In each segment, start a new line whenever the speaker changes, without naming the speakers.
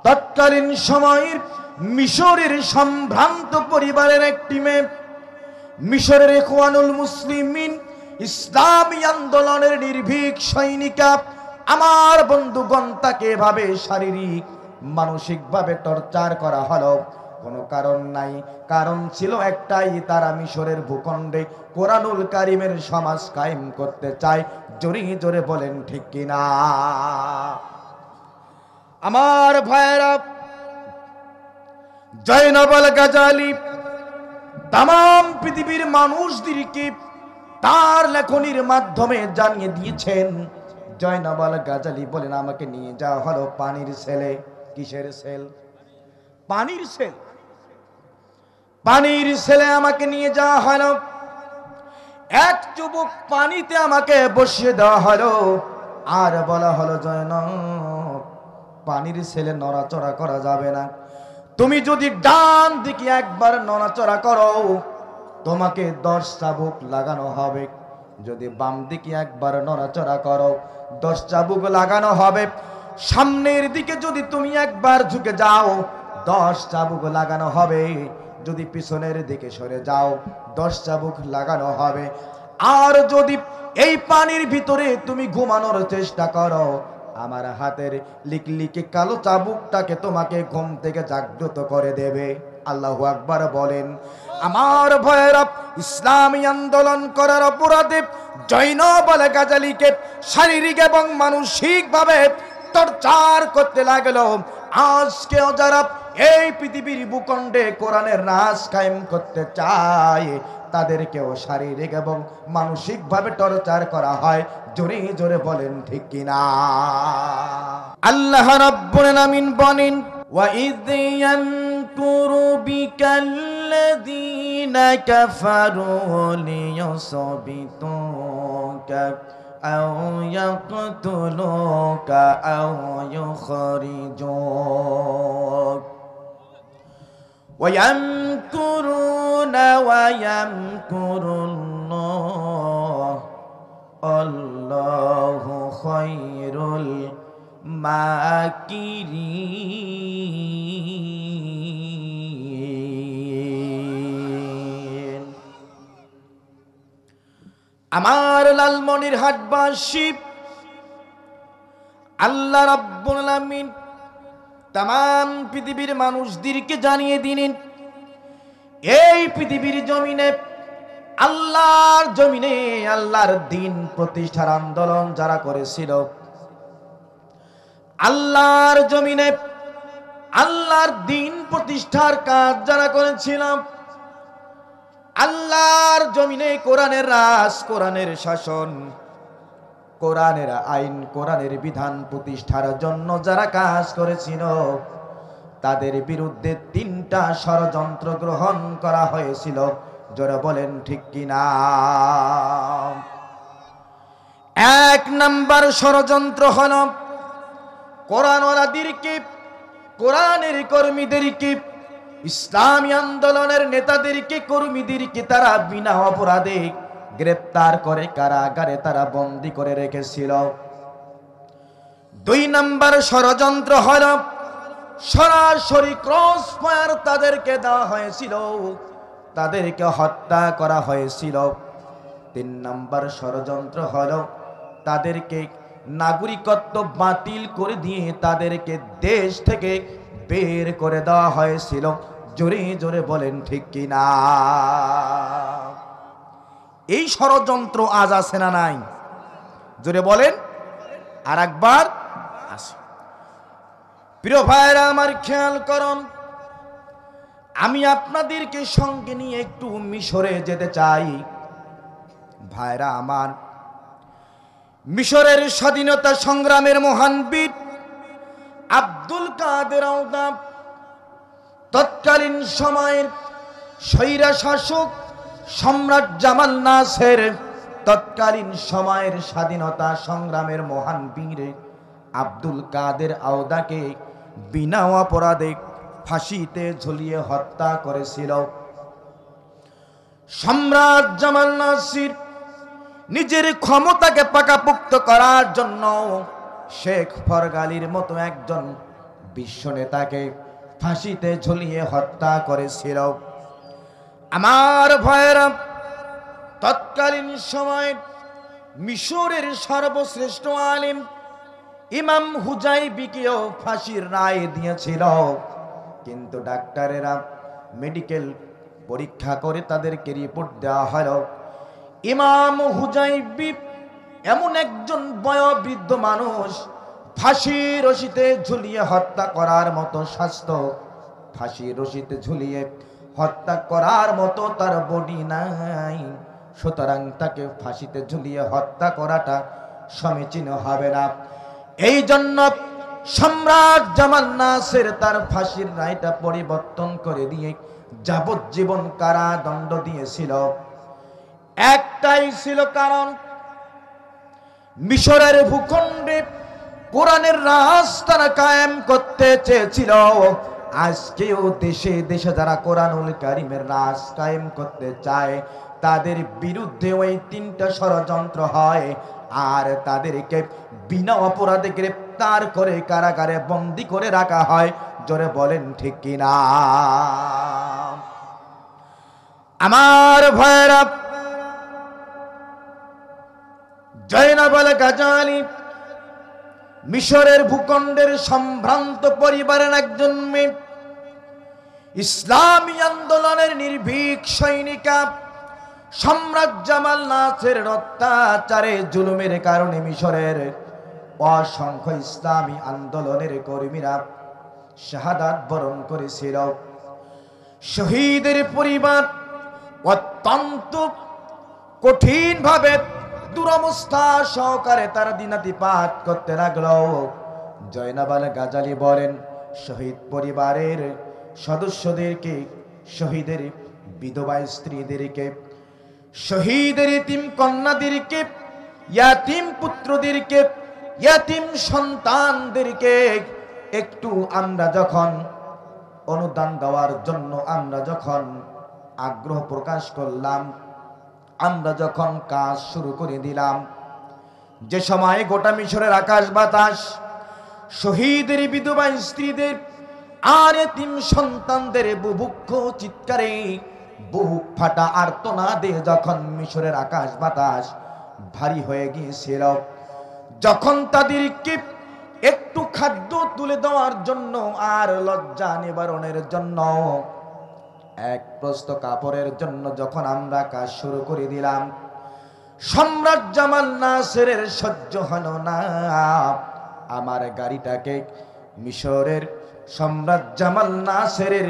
তৎকালীন সময়ের মিশরের সম্ভ্রান্ত পরিবারের একটি মেয়ে, মিশরের ইখওয়ানুল মুসলিমিন ইসলামী আন্দোলনের নির্ভীক সৈনিকা। আমার বন্ধুগণ, তাকে এভাবে শারীরিক মানসিকভাবে টর্চার করা হলো। কোনো কারণ নাই, কারণ ছিল একটাই, তারা মিশরের ভূখণ্ডে কোরআনুল কারীমের সমাজ কায়েম করতে চায়। জোরে জোরে বলেন ঠিক কিনা? আমার ভাইয়েরা, জয়নব আল গাজালি তাম পৃথিবীর মানুষদেরকে তার লেখনীর মাধ্যমে জানিয়ে দিয়েছেন। জয়নব আল গাজালি বলেন, আমাকে নিয়ে যাওয়া হলো পানির সেলে। কিসের সেল? পানির সেল। পানির সেলে আমাকে নিয়ে যাওয়া হলো। এক চুবুক পানিতে আমাকে বসিয়ে দেওয়া হলো, আর বলা হলো, জয়নব, পানির সেলে নড়াচড়া করা যাবে না। তুমি যদি ডান দিকে একবার নড়াচড়া করো, তোমাকে 10 চাবুক লাগানো হবে। যদি বাম দিকে একবার নড়াচড়া করো, 10 চাবুক লাগানো হবে। সামনের দিকে যদি তুমি একবার ঝুঁকে যাও, 10 চাবুক লাগানো হবে। যদি পিছনের দিকে সরে যাও, 10 চাবুক লাগানো হবে। আর যদি এই পানির ভিতরে তুমি ঘুমানোর চেষ্টা করো, আমার হাতের লিকলিকে কালো চাবুকটাকে তোমাকে ঘুম থেকে জাগ্রত করে দেবে। আল্লাহু আকবার বলেন। আমার ভাইয়েরা, ইসলামী আন্দোলন করার অপরাধে জয়নব আল গাজালিকে শারীরিক এবং মানসিকভাবে টর্চার করতে লাগলো। আজকেও যারা এই পৃথিবীর ভূখণ্ডে কোরআনের রাজ কায়েম করতে চায়, তাদেরকেও শারীরিক এবং মানসিকভাবে টর্চার করা হয়। জোরে জোরে বলেন ঠিক কিনা? আল্লাহ রাব্বুল আলামিন বলেন, وَإِذْ يَمْكُرُ بِكَ الَّذِينَ كَفَرُوا لِيُثْبِتُوكَ أَوْ يَقْتُلُوكَ أَوْ يُخْرِجُوكَ وَيَمْكُرُونَ وَيَمْكُرُ اللَّهُ وَاللَّهُ خَيْرُ الْمَاكِرِينَ। আমার লালমনিরহাটবাসী, আল্লাহ রাব্বুল আলামিন তাম পৃথিবীর মানুষদেরকে জানিয়ে দিলেন, এই পৃথিবীর জমিনে, আল্লাহর জমিনে আল্লাহর দ্বীন প্রতিষ্ঠার আন্দোলন যারা করেছিল, আল্লাহর জমিনে আল্লাহর দ্বীন প্রতিষ্ঠার কাজ যারা করেছিল, আল্লাহর জমিনে কোরআনের রাজ, কোরআনের শাসন, কোরআনের আইন, কোরআনের বিধান প্রতিষ্ঠার জন্য যারা কাজ করেছিল, তাদের বিরুদ্ধে 3টা ষড়যন্ত্র গ্রহণ করা হয়েছিল। যারা বলেন ঠিক কিনা? 1 নাম্বার ষড়যন্ত্র হলো কোরআনওয়ালাদেরকে, কোরআনের কর্মীদেরকে, ইসলামী আন্দোলনের নেতাদেরকে, কর্মীদেরকে তারা বিনা অপরাধে গ্রেফতার করে কারাগারে তারা বন্দী করে রেখেছিল। 2 নাম্বার ষড়যন্ত্র হলো সরাসরি ক্রস ফায়ার তাদেরকে দেওয়া হয়েছিল, তাদেরকে হত্যা করা হয়েছিল। 3 নাম্বার ষড়যন্ত্র হলো তাদেরকে নাগরিকত্ব বাতিল করে দিয়ে তাদেরকে দেশ থেকে বের করে দেওয়া হয়েছিল। জোরে জোরে বলেন ঠিক কিনা? এই ষড়যন্ত্র আজ আছে না নাই? জোরে বলেন আর একবার। আছে। প্রিয় ভাইরা আমার, খেয়াল করুন, আমি আপনাদেরকে সঙ্গে নিয়ে একটু মিশরে যেতে চাই। ভাইরা আমার, মিশরের স্বাধীনতা সংগ্রামের মহান বীর আব্দুল কাদের আওদা তৎকালীন সময়ের স্বৈরা শাসক সম্রাট জামাল নাসের তৎকালীন সময়ের স্বাধীনতা সংগ্রামের মহান বীর আব্দুল কাদের আওদাকে বিনা অপরাধে ফাঁসিতে ঝুলিয়ে হত্যা করেছিল। সম্রাট জামাল নাসির নিজের ক্ষমতাকে পাকাপোক্ত করার জন্য শেখ ফরগালির মতো একজন বিশ্ব নেতাকে ফাঁসিতে ঝুলিয়ে হত্যা করেছিল। আমার ভাইয়েরা, তৎকালীন সময় মিশরের সর্বশ্রেষ্ঠ আলিম ইমাম হুজাইবিকেও ফাঁসির রায় দিয়েছিল, কিন্তু ডাক্তারেরা মেডিকেল পরীক্ষা করে তাদেরকে রিপোর্ট দেওয়া হলো ইমাম হুজাইবি এমন একজন বয়োবৃদ্ধ মানুষ, ফাঁসির রশিতে ঝুলিয়ে হত্যা করার মতো স্বাস্থ্য, ফাঁসির রশিতে ঝুলিয়ে হত্যা করার মতো তার বডি নাই, সুতরাং তাকে ফাঁসিতে ঝুলিয়ে হত্যা করাটা সমীচীন হবে না। এই জন্য সম্রাট জামাল নাসের তার ফাঁসির রায়টা পরিবর্তন করে দিয়ে যাবজ্জীবন কারাদণ্ড দিয়েছিল। একটাই ছিল কারণ, মিশরের ভূখণ্ডে কোরআনের রাজ তারা কায়েম করতে চেয়েছিল। আজকেও দেশে দেশে যারা কোরআনুল কারীমের রাজ কায়েম করতে চায় তাদের বিরুদ্ধে ওই তিনটা ষড়যন্ত্র হয়, আর তাদেরকে বিনা অপরাধে গ্রেপ্তার করে কারাগারে বন্দী করে রাখা হয়। জোরে বলেন ঠিক কিনা? আমার ভাইরা, জয়নাব আল গাজালি মিশরের ভূখণ্ডের সম্ভ্রান্ত পরিবারের একজন মেয়ে, ইসলামী আন্দোলনের নির্ভীক সৈনিকা। সম্রাট জামাল নাসের অত্যাচারে জুলুমের কারণে মিশরের অসংখ্য ইসলামী আন্দোলনের কর্মীরা শাহাদাত বরণ করেছিল। শহীদের পরিবার অত্যন্ত কঠিনভাবে দুরবস্থা সহকারে তারা দিনাতিপাত করতে লাগলো। জয়নাব আল গাজালি বলেন, শহীদ পরিবারের সদস্যদেরকে, শহীদের বিধবা স্ত্রীদেরকে, শহীদের ইতিম কন্যাদেরকে, ইয়াতিম পুত্রদেরকে, ইয়াতিম সন্তানদেরকে একটু আমরা যখন অনুদান দেওয়ার জন্য আমরা যখন আগ্রহ প্রকাশ করলাম, আমরা যখন কাজ শুরু করে দিলাম, যে সময় গোটা মিশরের আকাশ বাতাস শহীদের বিধবা স্ত্রীদের আর এতিম সন্তানদের বুভুক্ষ চিৎকারে, বুক ফাটা আর্তনাদে যখন মিশরের আকাশ বাতাস ভারী হয়ে গিয়েছিল, যখন তাদেরকে একটু খাদ্য তুলে দেওয়ার জন্য আর লজ্জা নিবারণের জন্য এক প্রস্ত কাপড়ের জন্য যখন আমরা কাজ শুরু করে দিলাম, সম্রাট জামাল নাসের সহ্য হলো না। আমার গাড়িটাকে, মিশরের সম্রাট জামাল নাসের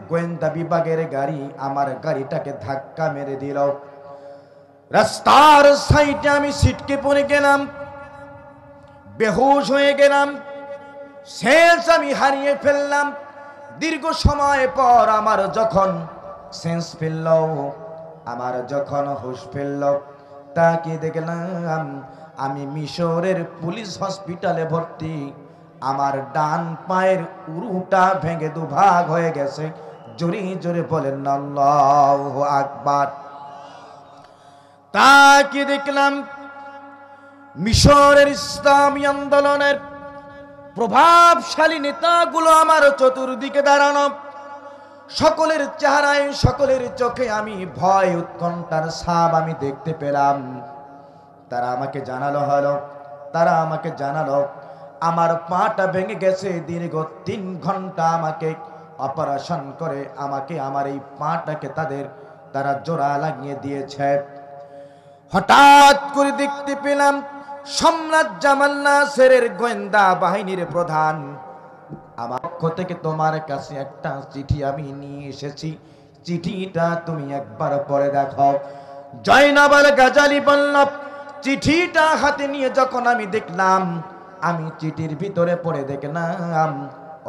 গোয়েন্দা বিভাগের গাড়ি, আমার গাড়িটাকে ধাক্কা মেরে দিল। রাস্তার সাইডে আমি ছিটকে পড়ে গেলাম, বেহুশ হয়ে গেলাম, শেষ আমি হারিয়ে ফেললাম। দীর্ঘ সময় পর আমার যখন সেন্স ফিরল, আমার যখন হুঁশ ফিরল, তাকে দেখলাম আমি মিশরের পুলিশ হসপিটালে ভর্তি। আমার ডান পায়ের উরুটা ভেঙে দুভাগ হয়ে গেছে। জোরে জোরে বলেন আল্লাহু আকবার। তাকে দেখলাম মিশরের ইসলামী আন্দোলনের প্রভাবশালী নেতাগুলো আমার চতুর্দিকে দাঁড়ানো। সকলের চেহারায়, সকলের চোখে আমি ভয় উৎকণ্ঠার ছাপ আমি দেখতে পেলাম। তারা আমাকে জানালো আমার পাটা ভেঙে গেছে। দীর্ঘ 3 ঘন্টা আমাকে অপারেশন করে আমার এই পাটাকে তারা জোড়া লাগিয়ে দিয়েছে। হঠাৎ করে দেখতে পেলাম সম্রাট জামাল নাসেরের গোয়েন্দা বাহিনীর প্রধান, আমার পক্ষ থেকে তোমার কাছে একটা চিঠি আমি নিয়ে এসেছি, চিঠিটা তুমি একবার পড়ে দেখো। জয়নাব আল গাজালি বলল, চিঠিটা হাতে নিয়ে যখন আমি দেখলাম, আমি চিঠির ভিতরে পড়ে দেখলাম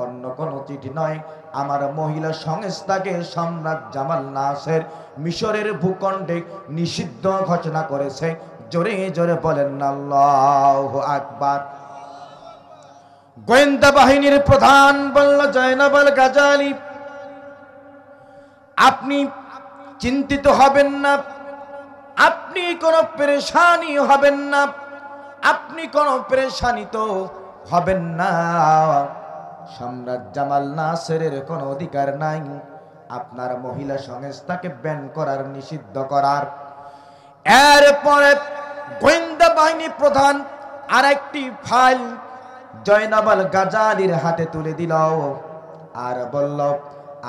অন্য কোনো চিঠি নয়, আমার মহিলা সংস্থাকে সম্রাট জামাল নাসের মিশরের ভূখণ্ডে নিষিদ্ধ ঘোষণা করেছে। জোরে জোরে বলেন আল্লাহু আকবার। গোয়েন্দা বাহিনীর প্রধান বলল, জয়নাব আল গাজালি, আপনি চিন্তিত হবেন না, আপনি কোনো পেরেশানি হবেন না, আপনি কোনো পেরেশানি তো হবেন না। সম্রাট জামাল নাসেরের কোনো অধিকার নাই আপনার মহিলা সংস্থাকে ব্যান করার, নিষিদ্ধ করার। এরপরে গোয়েন্দা বাহিনী প্রধান আরেকটি ফাইল জয়নাব আল গাজালির হাতে তুলে দিল আর বলল,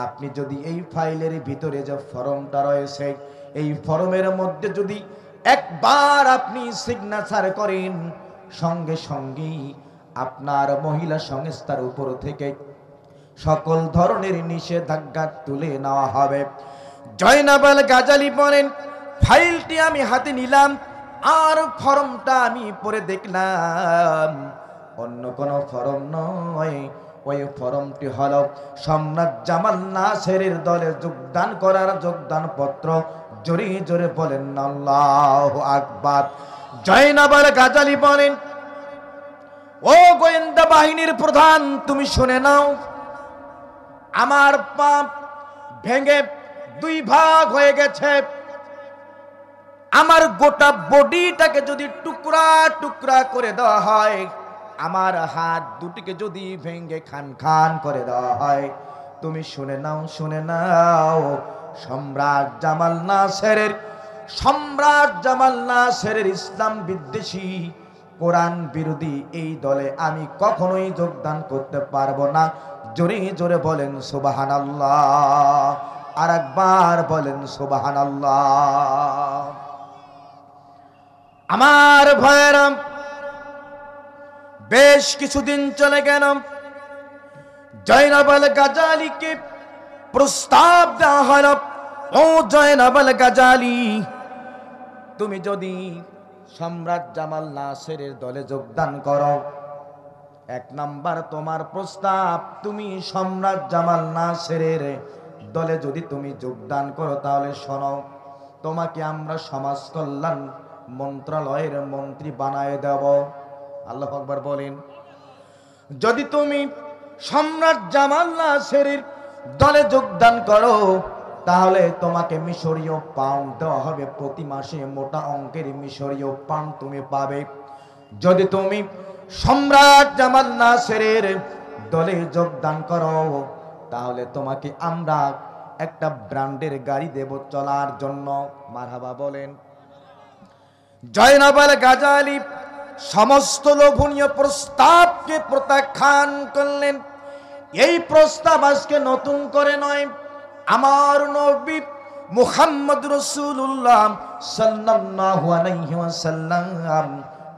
আপনি যদি এই ফাইলের ভিতরে যে ফর্মটা রয়েছে, এই ফর্মের মধ্যে যদি একবার আপনি সিগনেচার করেন, সঙ্গে সঙ্গেই আপনার মহিলা সংস্থার উপর থেকে সকল ধরনের নিষেধাজ্ঞা তুলে নেওয়া হবে। জয়নাব আল গাজালি বলেন, ফাইলটি আমি হাতে নিলাম আর ফর্মটা আমি পড়ে দেখলাম, অন্য কোনো ফর্ম নয়, ওই ফর্মটি হলো সম্রাট জামাল নাসেরের দলে যোগদান করার যোগদান পত্র। জোরে জোরে বলেন আল্লাহু আকবার। জয়নাব আল গাজালি বলেন, ও গোয়েন্দা বাহিনীর প্রধান, তুমি শুনে নাও, আমার পা ভেঙে দুই ভাগ হয়ে গেছে, আমার গোটা বডিটাকে যদি টুকরা টুকরা করে দেওয়া হয়, আমার হাত দুটিকে যদি ভেঙে খান খান করে দেওয়া হয়, তুমি শুনে নাও, শুনে নাও, সম্রাট জামাল নাসেরের ইসলাম বিদ্বেষী, কোরআন বিরোধী এই দলে আমি কখনোই যোগদান করতে পারবো না। জোরে জোরে বলেন সুবহানাল্লাহ, আর একবার বলেন সুবহানাল্লাহ। আমার ভাইয়েরা, বেশ কিছুদিন চলে গেল, জয়নাব আল গাজালিকে প্রস্তাব দেওয়া হল, ও জয়নাব আল গাজালি, তুমি যদি সম্রাট জামাল নাসেরের দলে যোগদান করো, এক নাম্বার তোমার প্রস্তাব, তুমি সম্রাট জামাল নাসেরের দলে যদি তুমি যোগদান করো, তাহলে শোনো, তোমাকে আমরা সমাজ কল্যাণ মন্ত্রণালয়ের মন্ত্রী বানায় দেব। আল্লাহু আকবার বলেন। যদি তুমি সম্রাট জামাল নাসেরের দলে যোগদান করো, তাহলে তোমাকে মিশরীয় পাউন্ড দেওয়া হবে, প্রতি মাসে মোটা অঙ্কের মিশরীয় পাউন্ড তুমি পাবে। যদি তুমি সম্রাট জামাল নাসেরের দলে যোগদান করো, তাহলে তোমাকে আমরা একটা ব্র্যান্ডের গাড়ি দেব চলার জন্য। মারহাবা বলেন। জয়নাব আল গাজালি সমস্ত লোভনীয় প্রস্তাবকে প্রত্যাখ্যান করলেন। এই প্রস্তাব আজকে নতুন করে নয়, আমার নবী মুহাম্মদ রাসূলুল্লাহ সাল্লাল্লাহু আলাইহি ওয়াসাল্লাম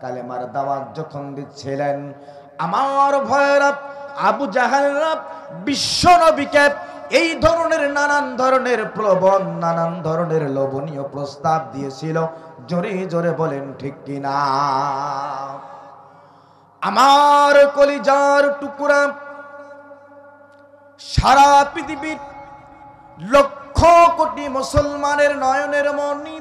কালেমার দাওয়াত যখন দিচ্ছিলেন, আমার ভাইরা আবু জাহেলরা বিশ্ব নবীকে এই ধরনের নানান ধরনের প্রলোভন, নানান ধরনের লোভনীয় প্রস্তাব দিয়েছিল। জোরে জোরে বলেন ঠিক কিনা? আমার কলিজার টুকরা, সারা পৃথিবীর লক্ষ কোটি মুসলমানের নয়নের মণি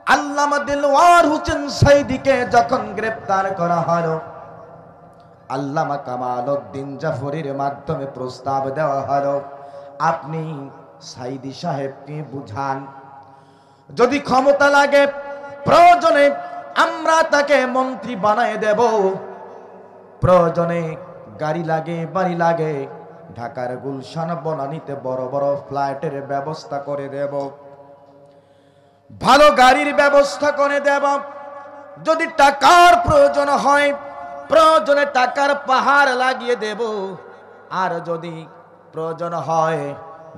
আল্লামা দেলওয়ার হোসেন সাইদিকে যখন গ্রেফতার করা হলো, আল্লামা কামাল উদ্দিন জাফরির মাধ্যমে প্রস্তাব দেওয়া হলো, আপনি সাইদি সাহেবকে বুঝান, যদি ক্ষমতা লাগে প্রয়োজনে আমরা তাকে মন্ত্রী বানায় দেব, প্রয়োজনে গাড়ি লাগে বাড়ি লাগে ঢাকার গুলশান বনানীতে বড় বড় ফ্লাইটের ব্যবস্থা করে দেব, ভালো গাড়ির ব্যবস্থা করে দেব, যদি টাকার প্রয়োজন হয় প্রয়োজনে টাকার পাহাড় লাগিয়ে দেব, আর যদি প্রয়োজন হয়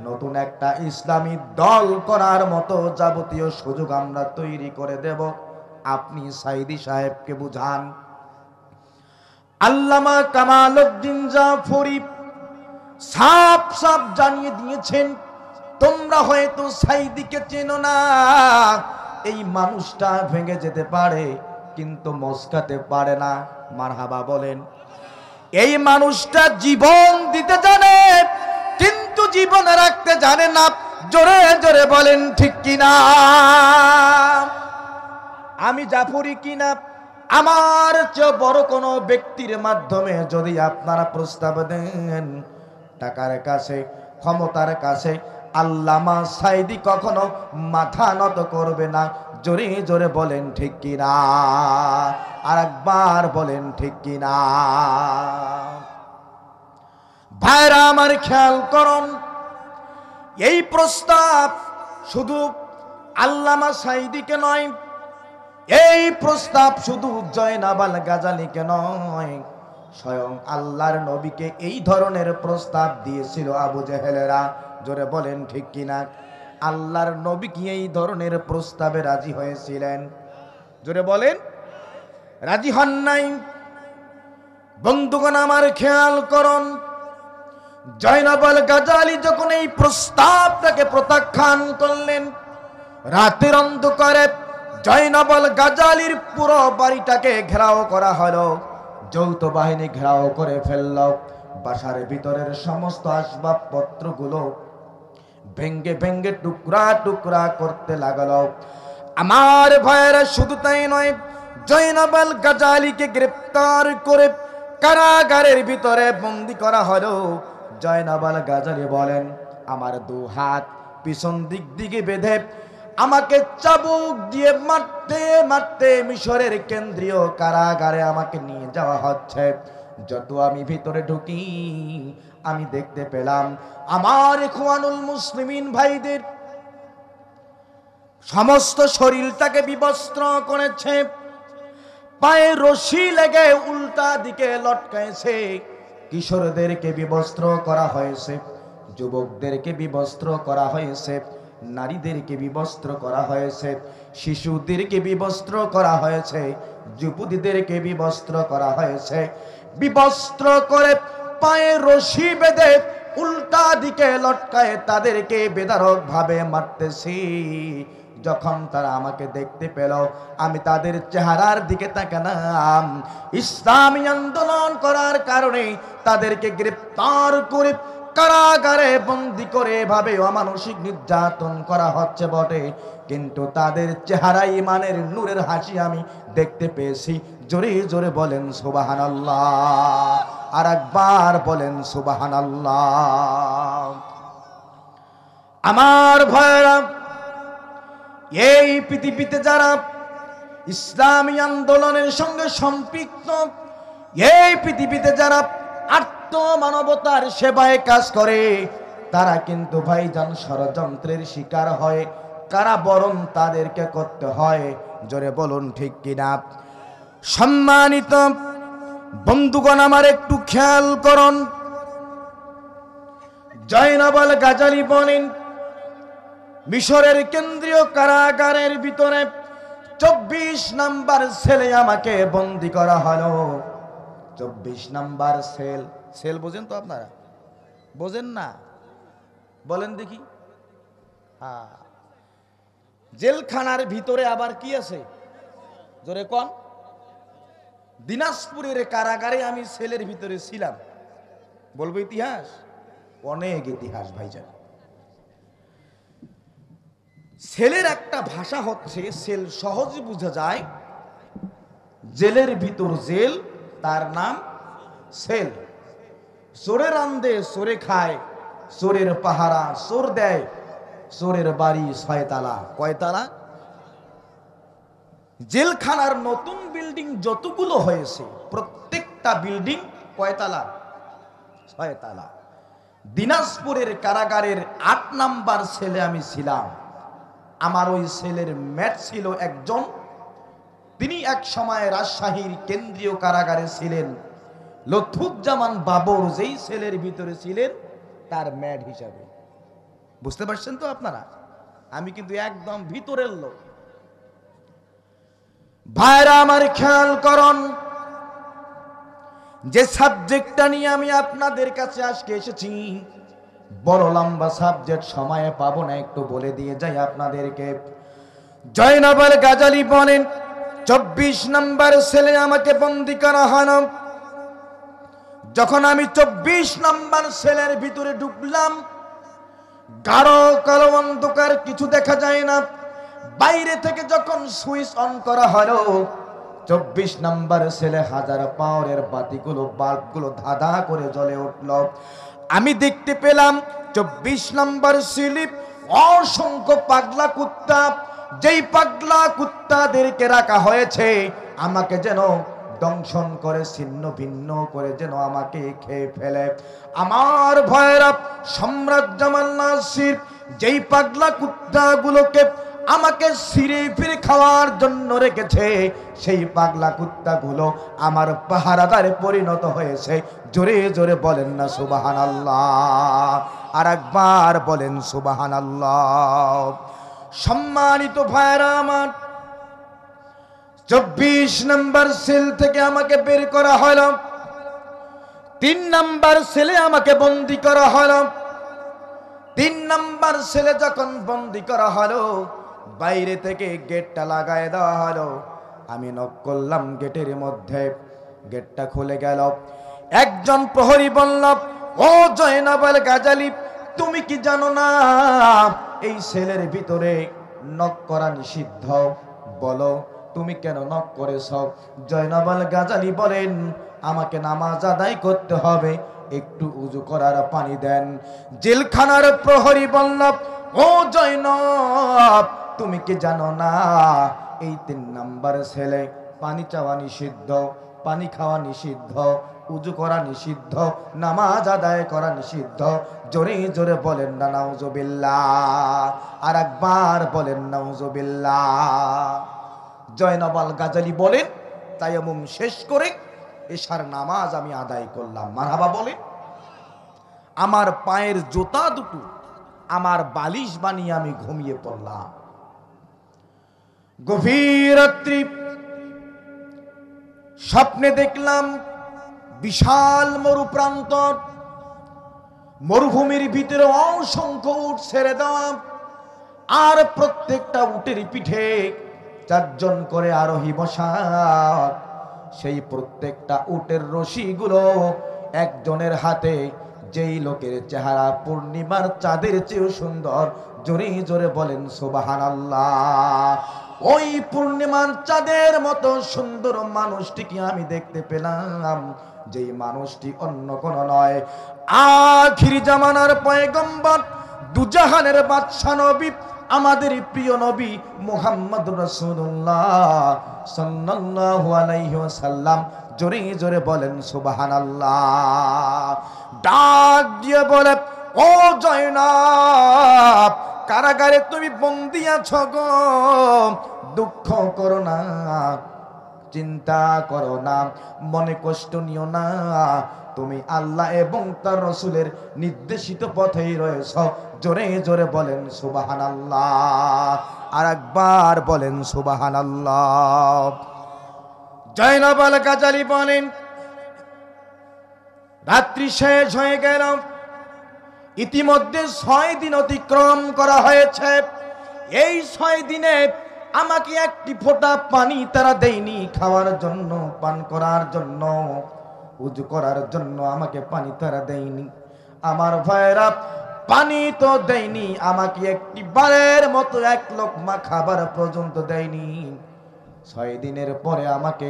নতুন একটা ইসলামী দল করার মতো যাবতীয় সুযোগ আমরা তৈরি করে দেব, আপনি সাইদি সাহেবকে বুঝান। আল্লামা কামাল উদ্দিন জাফরি সাফ সাফ জানিয়ে দিয়েছেন, তোমরা হয়তো সাইদিকে চেনো না, এই মানুষটা ভেঙে যেতে পারে কিন্তু মস্কাতে পারে না। মারহাবা বলেন। এই মানুষটা জীবন দিতে জানে কিন্তু জীবন রাখতে জানে না। জোরে জোরে বলেন ঠিক কিনা? আমি জাফরি কিনা, আমার চেয়ে বড় কোনো ব্যক্তির মাধ্যমে যদি আপনারা প্রস্তাব দেন, টাকার কাছে ক্ষমতার কাছে আল্লামা সাইদি কখনো মাথা নত করবে না। জোরে জোরে বলেন ঠিক কিনা? আর একবার বলেন ঠিক কিনা? ভাইরা আমার খেয়াল করুন, এই প্রস্তাব শুধু আল্লামা সাঈদীকে নয়, এই প্রস্তাব শুধু জয়নাব আল গাজালিকে নয়, স্বয়ং আল্লাহর নবীকে এই ধরনের প্রস্তাব দিয়েছিল আবু জেহেলেরা। জোরে বলেন ঠিক কিনা? আল্লাহর নবী কি এই ধরনের প্রস্তাবে রাজি হয়েছিলেন? জোরে বলেন, রাজি হন নাই। বন্ধুগণ আমার খেয়াল করুন, জয়নাব আল গাজালি যখন এই প্রস্তাবটাকে প্রত্যাখ্যান করলেন, রাতের অন্ধকারে জয়নাব আল গাজালির পুরো বাড়িটাকে ঘেরাও করা হলো, যৌথ বাহিনী ঘেরাও করে ফেলল। বাসার ভিতরের সমস্ত আসবাবপত্রগুলো ভেঙ্গে ভেঙ্গে টুকরা টুকরা করতে লাগলো। আমার ভাইয়েরা, শুধু তাই নয়, জয়নাব আল গাজালিকে গ্রেফতার করে কারাগারের ভিতরে বন্দী করা হলো। জয়নাব আল গাজালি বলেন, আমার দু হাত পিছন দিক দিকে বেঁধে আমাকে চাবুক দিয়ে মারতে মারতে মিশরের কেন্দ্রীয় কারাগারে আমাকে নিয়ে যাওয়া হচ্ছে। যত আমি ভিতরে ঢুকি, আমি দেখতে পেলাম আমার ইখওয়ানুল মুসলিমিন ভাইদের সমস্ত শরীরটাকে বিবস্ত্র করেছে, পায়ে রশি লেগে উল্টা দিকে লটকাইছে। কিশোরদেরকে বিবস্ত্র করা হয়েছে, যুবকদেরকে বিবস্ত্র করা হয়েছে, নারীদেরকে বিবস্ত্র করা হয়েছে, শিশুদেরকে বিবস্ত্র করা হয়েছে, যুবতীদেরকে বিবস্ত্র করা হয়েছে। বিবস্ত্র করে পায়ে রশি বেঁধে উল্টা দিকে লটকায় তাদেরকে বেদরক ভাবে মারতেছি। যখন তারা আমাকে দেখতে পেল, আমি তাদের চেহারার দিকে তাকালাম। ইসলামী আন্দোলন করার কারণে তাদেরকে গ্রেফতার করে কারাগারে বন্দী করে এভাবে অমানসিক নির্যাতন করা হচ্ছে বটে, কিন্তু তাদের চেহারায় ইমানের নূরের হাসি আমি দেখতে পেয়েছি। জোরে জোরে বলেন সুবহানাল্লাহ, আর একবার বলেন সুবহানাল্লাহ। আমার ভাইরা, এই পৃথিবীতে যারা ইসলামী আন্দোলনের সঙ্গে সম্পৃক্ত, এই পৃথিবীতে যারা আত্মমানবতার সেবায় কাজ করে, তারা কিন্তু ভাইজান ষড়যন্ত্রের শিকার হয়। কারা বরণ তাদেরকে করতে হয়। জোরে বলুন ঠিক কিনা? সম্মানিত বন্ধুগণ, আমার একটু খেয়াল করুন, জয়নাব আল গাজালি বলেন, মিশরের কেন্দ্রীয় কারাগারের ভিতরে 24 নাম্বার সেলে আমাকে বন্দী করা হলো। 24 নাম্বার সেল। সেল বোঝেন তো আপনারা? বোঝেন না? বলেন দেখি। হ্যাঁ, জেলখানার ভিতরে আবার কি আছে? জোরে কোন? দিনাজপুরের কারাগারে আমি সেলের ভিতরে ছিলাম। বলবো ইতিহাস? অনেক ইতিহাস ভাইজান। সেলের একটা ভাষা হচ্ছে, সেল সহজে বোঝা যায়, জেলের ভিতর জেল, তার নাম সেল। চোরে রান্দে চোরে খায়, চোরের পাহারা চোর দেয়, চোরের বাড়ি 6 তালা। কয় তালা? জেলখানার নতুন বিল্ডিং যতগুলো হয়েছে প্রত্যেকটা বিল্ডিং কয় তালা? 6 তালা। দিনাজপুরের কারাগারের 8 নাম্বার সেলে আমি ছিলাম। আমার ওই সেলের ম্যাট ছিল একজন, তিনি এক সময় রাজশাহীর কেন্দ্রীয় কারাগারে ছিলেন। লুৎফুজ্জামান বাবর যেই সেলের ভিতরে ছিলেন, তার ম্যাট হিসাবে। বুঝতে পারছেন তো আপনারা? আমি কিন্তু একদম ভিতরের লোক। ভাইরা আমার খেয়াল করুন, যে সাবজেক্টটা নিয়ে আমি আপনাদের কাছে আজকে এসেছি, বড় লম্বা সাবজেক্ট, সময়ে পাবো না, একটু বলে দিয়ে যাই আপনাদেরকে। জয়নাব আল গাজালি বলেন, 24 নাম্বার সেলে আমাকে বন্দী করা হলো। যখন আমি 24 নাম্বার সেলের ভিতরে ঢুকলাম, গাঢ় কালো অন্ধকার, কিছু দেখা যায় না। বাইরে থেকে যখন সুইচ অন করা হলো, 24 নাম্বার সেলে 1000 পাওয়ারের বাতিগুলো, বাল্বগুলো ধাঁধা করে জ্বলে উঠল। আমি দেখতে পেলাম 24 নাম্বার স্লিপ অসংখ্য পাগলা কুত্তা, যেই পাগলা কুত্তাদেরকে রাখা হয়েছে আমাকে যেন দংশন করে ছিন্ন ভিন্ন করে যেন আমাকে খেয়ে ফেলে। আমার ভয়েরা, সম্রাট জামাল নাসির যেই পাগলা কুত্তাগুলোকে আমাকে ছিঁড়ে ফিরে খাওয়ার জন্য রেখেছে, সেই পাগলা কুত্তাগুলো আমার পাহারাদারে পরিণত হয়েছে। জোরে জোরে বলেন না সুবহানাল্লাহ, আর একবার বলেন সুবহানাল্লাহ। সম্মানিত ভাইরা আমার, 24 নম্বর সেল থেকে আমাকে বের করা হলো, 3 নম্বর সেলে আমাকে বন্দি করা হলো। 3 নম্বর সেলে যখন বন্দি করা হলো, বাইরে থেকে গেটটা লাগায় দেওয়া হলো। আমি নক করলাম গেটের মধ্যে, গেটটা খুলে গেল। একজন প্রহরী বলল, ও জয়নাব আল গাজালি, তুমি কি জানো না এই সেলের ভিতরে নক করা নিষিদ্ধ? বলো তুমি কেন নক করেছ? জয়নাব আল গাজালি বলেন, আমাকে নামাজ আদায় করতে হবে, একটু উজু করার পানি দেন। জেলখানার প্রহরী বলল, ও জয়নাব, তুমি কি জানো না এই 3 নম্বর ছেলে পানি চাওয়া নিষিদ্ধ, পানি খাওয়া নিষিদ্ধ, উজু করা নিষিদ্ধ, নামাজ আদায় করা নিষিদ্ধ। জোরে জোরে বলেন না নাউজুবিল্লাহ, আর একবার বলেন নাউজুবিল্লাহ। জয়নাব আল গাজালি বলেন, তায়াম্মুম শেষ করে এশার নামাজ আমি আদায় করলাম। মারহাবা বলে আমার পায়ের জুতা দুটো আমার বালিশ বানিয়ে আমি ঘুমিয়ে পড়লাম। গভীর রাত্রি স্বপ্নে দেখলাম বিশাল মরুপ্রান্তর, মরুভূমির ভিতরে অসংখ্য উট ছেড়ে দেওয়া, আর প্রত্যেকটা উটের পিঠে 4 জন করে আরোহী বসা। সেই প্রত্যেকটা উটের রশিগুলো একজনের হাতে, যেই লোকের চেহারা পূর্ণিমার চাঁদের চেয়েও সুন্দর। জোরে জোরে বলেন সুবহানাল্লাহ। ওই পূর্ণিমার চাঁদের মতো সুন্দর মানুষটিকে আমি দেখতে পেলাম, যেই মানুষটি অন্য কোন নয়, আখির জামানার পয়গম্বর, দুজাহানের বাদশা নবী, আমাদের প্রিয় নবী মুহাম্মদুর রাসূলুল্লাহ সাল্লাল্লাহু আলাইহি ওয়াসাল্লাম। জোরে জোরে বলেন সুবহানাল্লাহ। ডাক দিয়ে বলে, ও জয়নাব, কারাগারে তুমি বন্দী আছো গো, দুঃখ করো না, চিন্তা করো না, মনে কষ্ট নিও না, তুমি আল্লাহ এবং তার রাসূলের নির্দেশিত পথেই রয়েছ। জোরে জোরে বলেন সুবহানাল্লাহ, আর একবার বলেন সুবহানাল্লাহ। জয়নাব আল গাজালি বলেন, রাত্রি শেষ হয়ে গেল, ইতিমধ্যে 6 দিন অতিক্রম করা হয়েছে। এই 6 দিনে আমাকে একটি ফোঁটা পানি তারা দেয়নি খাওয়ার জন্য, পান করার জন্য, উজু করার জন্য আমাকে পানি তারা দেয়নি। আমার ভাইরা, পানি তো দেয়নি, আমাকে একটি বারের মতো 1 লোকমা খাবার পর্যন্ত দেয়নি। 6 দিনের পরে আমাকে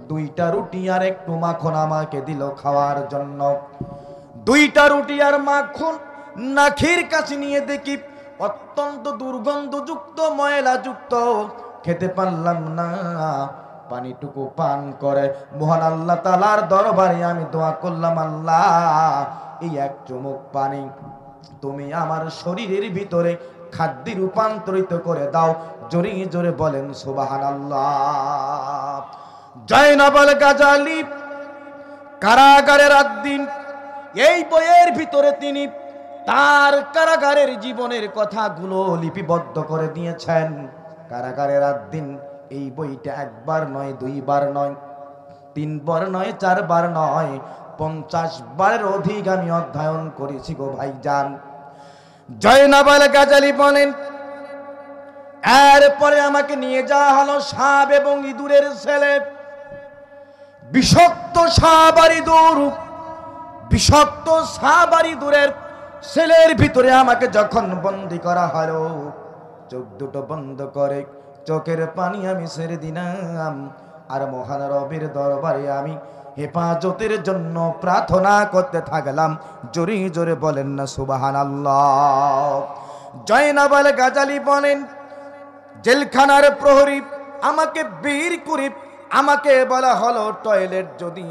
2টা রুটি আর একটু মাখন আমাকে দিল খাওয়ার জন্য। 2টা রুটি আর মাখন নাখির কাছে নিয়ে দেখি অত্যন্ত দুর্গন্ধযুক্ত, ময়লাযুক্ত, খেতে পারলাম না। পানিটুকু পান করে মহান আল্লাহ তাআলার দরবারে আমি দোয়া করলাম, আল্লাহ, এই 1 চুমুক পানি তুমি আমার শরীরের ভিতরে খাদ্যে রূপান্তরিত করে দাও। জোরে জোরে বলেন সুবহানাল্লাহ। জয়নাব আল গাজালি কারাগারের রাত দিন, এই বইয়ের ভিতরে তিনি তার কারাগারের জীবনের কথাগুলো লিপিবদ্ধ করে দিয়েছেন। কারাগারের রাত দিন, এই বইটা 1 বার নয়, 2 বার নয়, 3 বার নয়, 4 বার নয়, 50 বারের অধিক আমি অধ্যয়ন করেছি গো ভাইজান। জয়নাব আল গাজালি বলেন, এরপরে আমাকে নিয়ে যাওয়া হলো সাপ এবং ইঁদুরের ছেলে, বিষাক্ত সাপ আর ইঁদুর, বিষাক্ত সাপ আর ইঁদুরের ছেলের ভিতরে আমাকে যখন বন্দী করা হলো, চোখ দুটো বন্ধ করে চোখের পানি আমি ছেড়ে দিলাম, আর মহান রবের দরবারে আমি হেফাজতের জন্য প্রার্থনা করতে থাকলাম। জোরে জোরে বলেন না সুবহানাল্লাহ। জয়নাব আল গাজালি বলেন, জেলখানার প্রহরী আমাকে বের করে আমাকে বলা হলো টয়লেট যদি